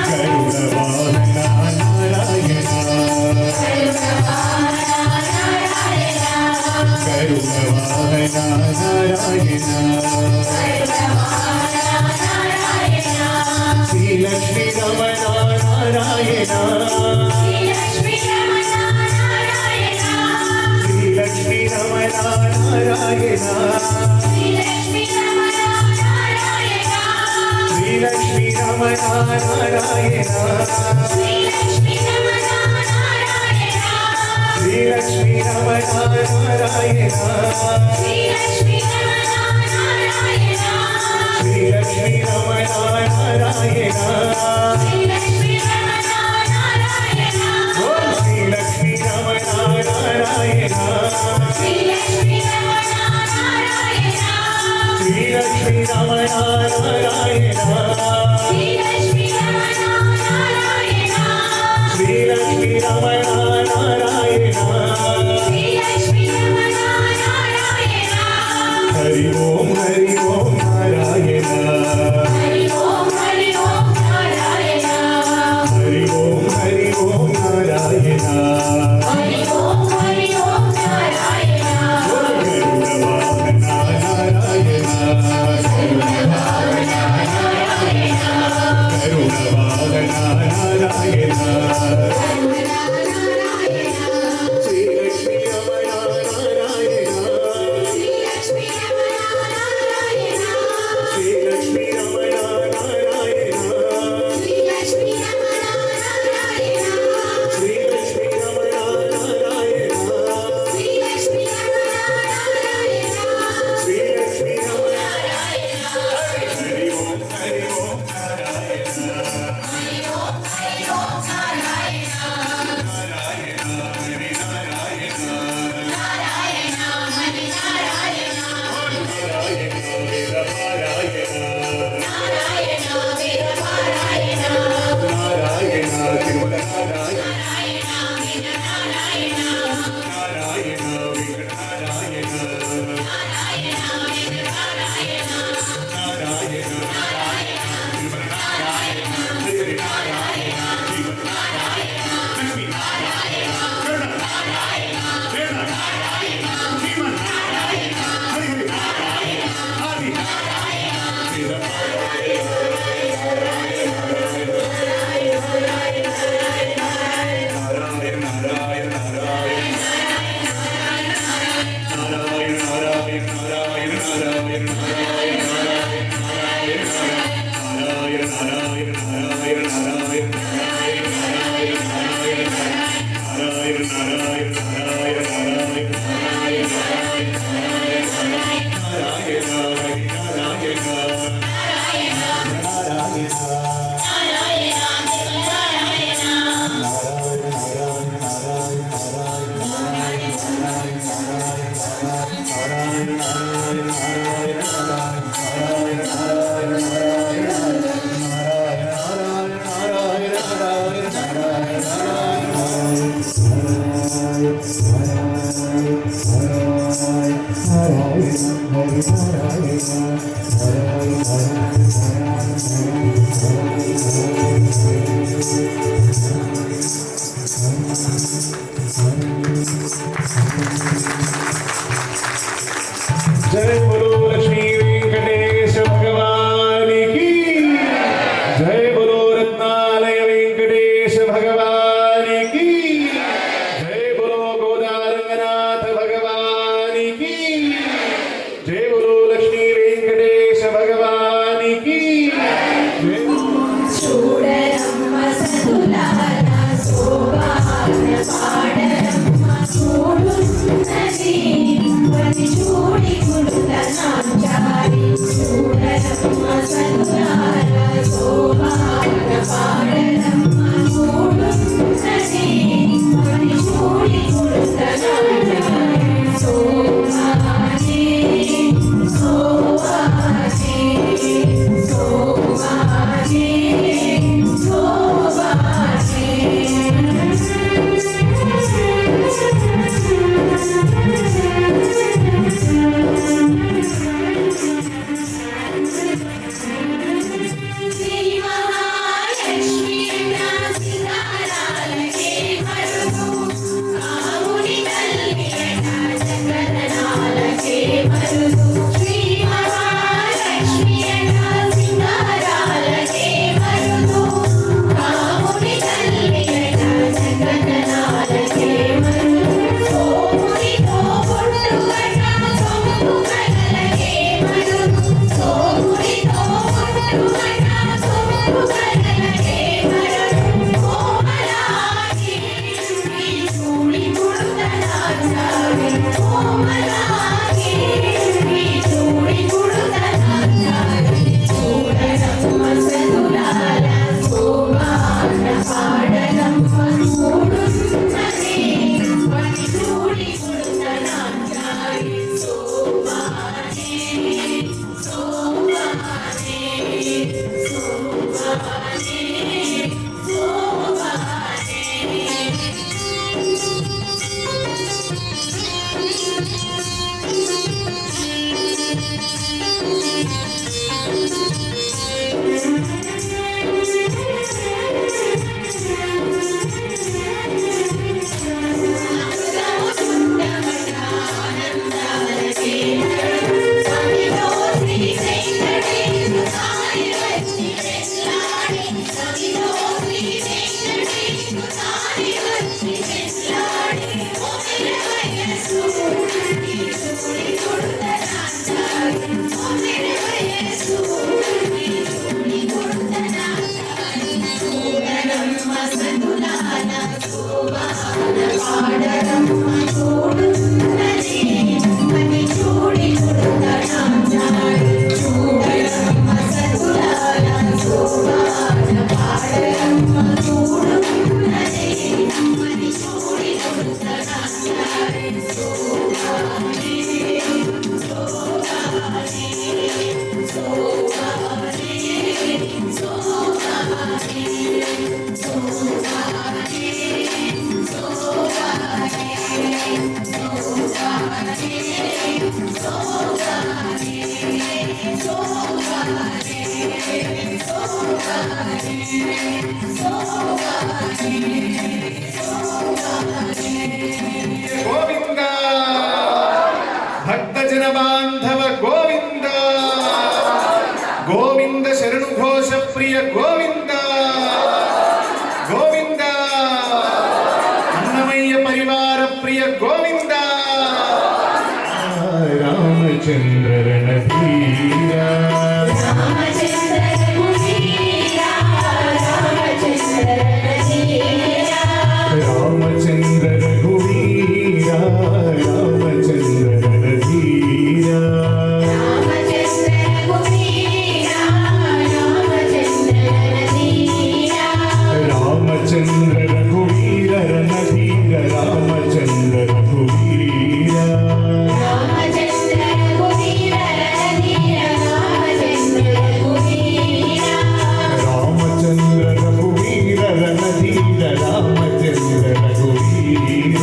గరుడ వాహన నారాయణ, గరుడ వాహన నారాయణ, శ్రీ లక్ష్మీ రమణ నారాయణ, శ్రీ లక్ష్మీ రమణ నారాయణ, శ్రీ లక్ష్మీ రమణ నారాయణ, శ్రీ లక్ష్మీ రమణ నారాయణ, శ్రీ లక్ష్మీ రమణ నారాయణ, శ్రీ లక్ష్మీ రమణ నారాయణ, శ్రీ లక్ష్మీ రమణ నారాయణ, శ్రీ లక్ష్మీ రమణ నారాయణ, శ్రీ లక్ష్మీ రమణ నారాయణ, శ్రీ లక్ష్మీ రమణ నారాయణ, ఓం శ్రీ లక్ష్మీ రమణ నారాయణ, శ్రీ లక్ష్మీ రమణ నారాయణ, శ్రీ లక్ష్మీ రమణ నారాయణ, శ్రీ లక్ష్మీ రమణ నారాయణ, శ్రీ లక్ష్మీ రమణ నారాయణ, శ్రీ లక్ష్మీ రమణ నారాయణ, जय बोलो लक्ष्मी वेंकटेश भगवान की जय बोलो रत्नालय वेंकटेश भगवान की जय बोलो गोदारंगनाथ भगवान की जय बोलो लक्ष्मी वेंकटेश भगवान की जय చూడరమ్మ సతులారా శోభాన పాడరమ్మ చూడున్నది పని చూడి కులుతనాచారి చూడరమ్మ సతులారా శోభాన పాడరమ్మ చూడున్నది పని చూడి కులుతనాచారి శోభానే గోవింద భక్తజన బాంధవ గోవింద గోవింద శరణు ఘోష ప్రియ గోవింద గోవింద అన్నమయ్య పరివార ప్రియ గోవింద రామచంద్ర రణధీర రామచంద్ర రఘువీర రామచంద్ర రణధీర రామచంద్ర రఘువీర రామచంద్ర రణధీర రామచంద్ర రఘువీర రామచంద్ర రణధీర రామచంద్ర రఘువీర రణధీర రామచంద్ర రఘువీర రామచంద్ర రఘువీర రణధీర రామచంద్ర రఘువీర రామచంద్ర రఘువీర రణధీర రామచంద్ర రఘువీర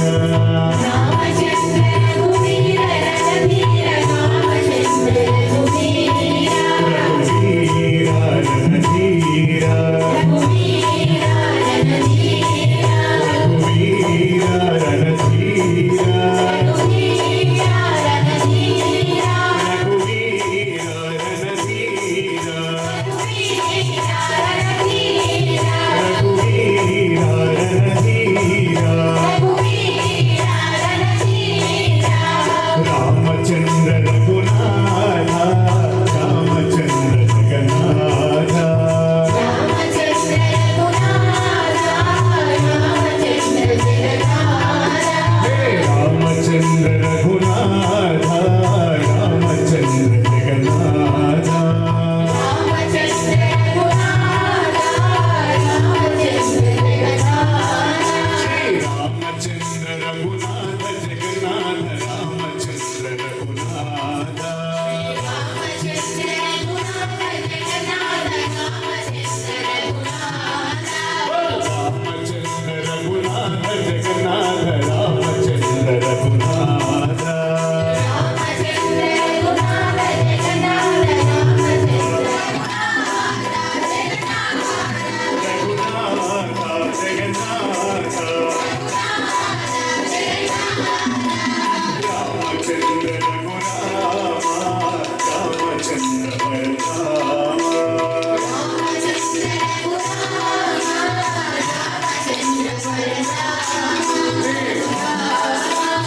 రామచంద్ర రఘువీర రణధీర రామచంద్ర రఘువీర రఘువీర రణధీర రఘువీర రణధీర రఘువీర రణధీర రఘువీర రణధీర రఘువీర రణధీర రఘువీర రణధీర రామచంద్ర రఘునాథ రామచంద్ర జగన్నాథ హే రామచంద్ర రఘునాథ రామచంద్ర జగన్నాథ శ్రీ రామచంద్ర రఘునాథ జగన్నాథ రామచంద్ర రఘునాథ రామచంద్ర రఘునాథ జగన్నాథ రామచంద్ర రఘునాథ రఘునాథ జగన్నాథ రామచంద్ర రఘురామ రామచంద్ర బలరామ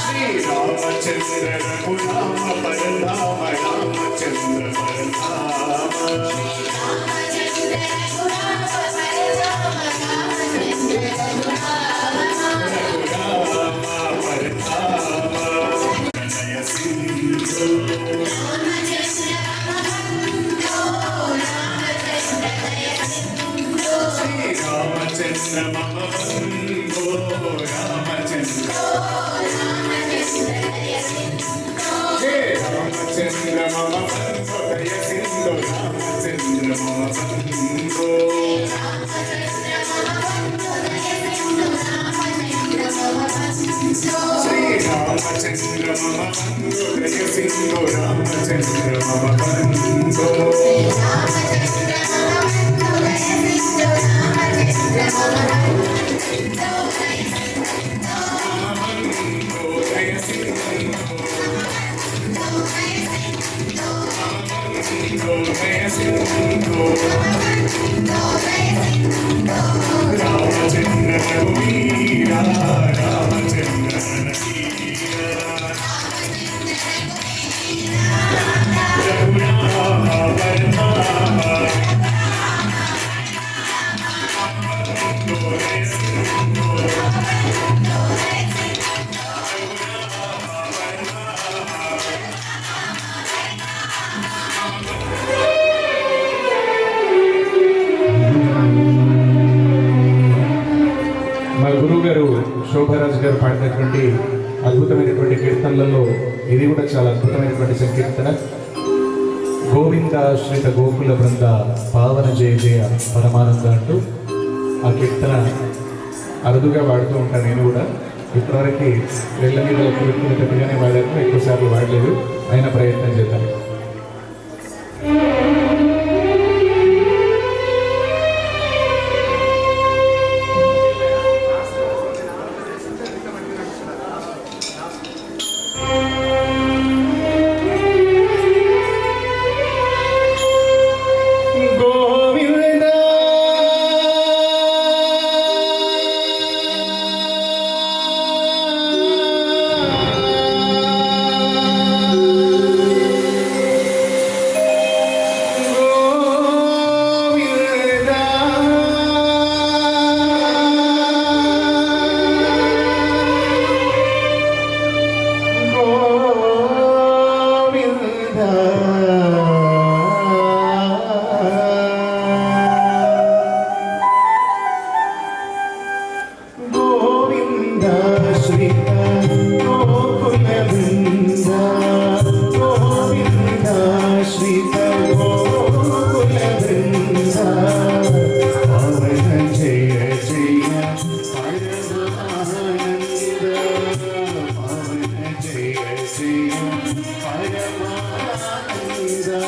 శ్రీ రామచంద్ర రఘురామ బలరామ రామచంద్ర బలరామ రఘురామ బలరామ ప్రణయ సింధు శ్రీ రామచంద్ర మమ బంధో రామచంద్ర హే రామచంద్ర మమ బంధో దయ సింధు రామచంద్ర మమ బంధో శ్రీ రామచంద్ర మమ బంధో దయ సింధు రామచంద్ర మమ బంధో రామచంద్ర రఘువీర రామచంద్ర రఘురామ బలరామ మా గురువు గారు శోభరాజు గారు పాడినటువంటి అద్భుతమైనటువంటి కీర్తనలలో ఇది కూడా చాలా అద్భుతమైనటువంటి సంకీర్తన. గోవిందాశ్రిత గోకుల బృంద పావన జయ జయ పరమానంద అంటూ ఆ కీర్తన అరుదుగా వాడుతూ ఉంటాను నేను కూడా. ఇప్పటివరకు వెళ్ళ మీద కీర్తనట్టుగానే వాడాను, ఎక్కువసార్లు వాడలేదు. అయినా ప్రయత్నం చేద్దాం. Hallelujah.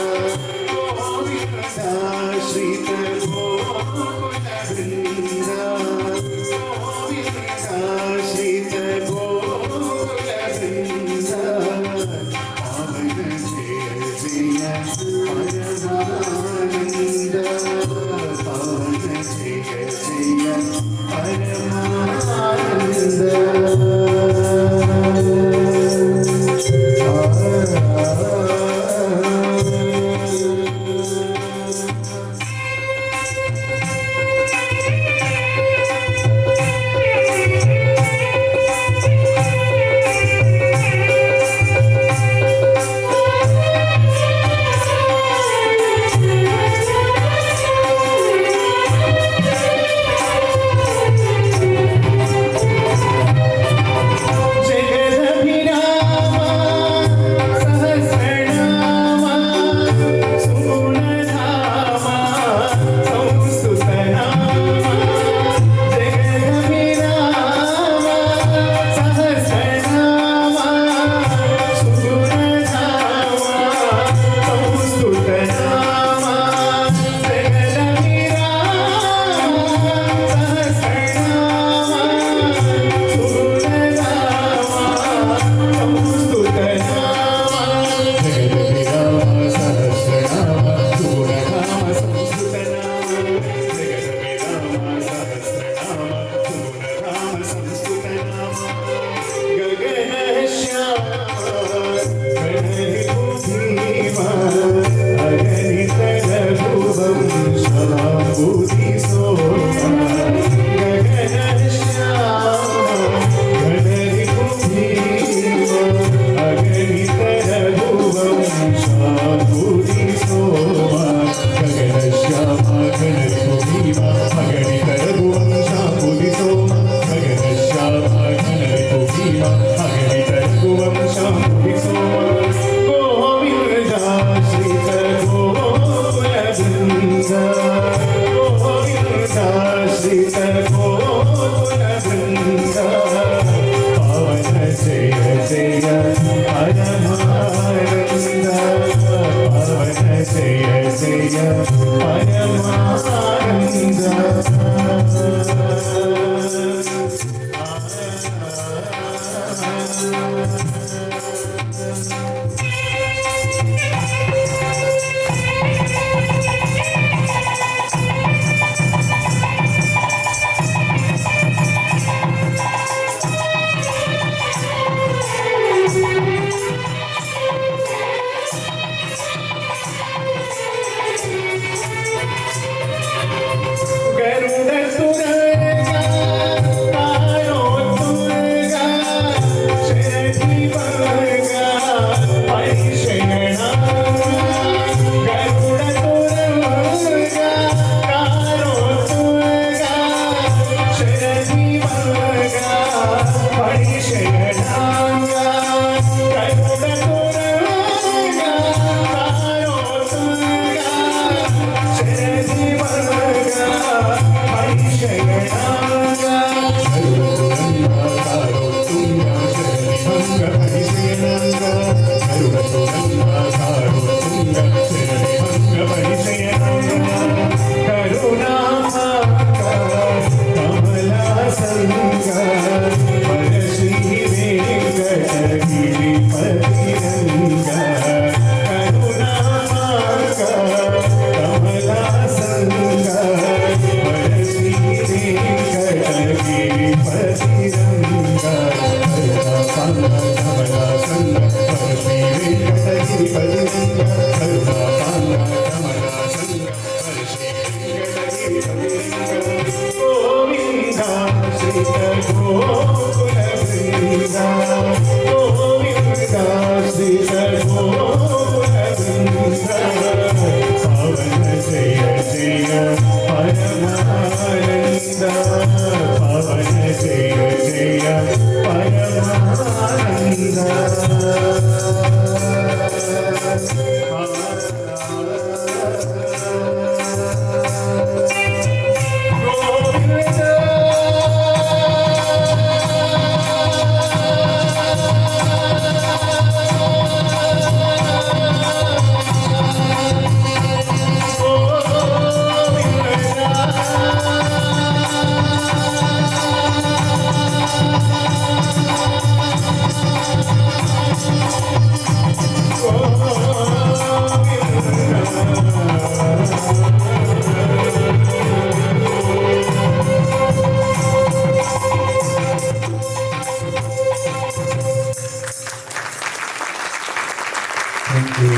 Thank you.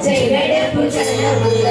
జై గడపు చల్ల మంగళ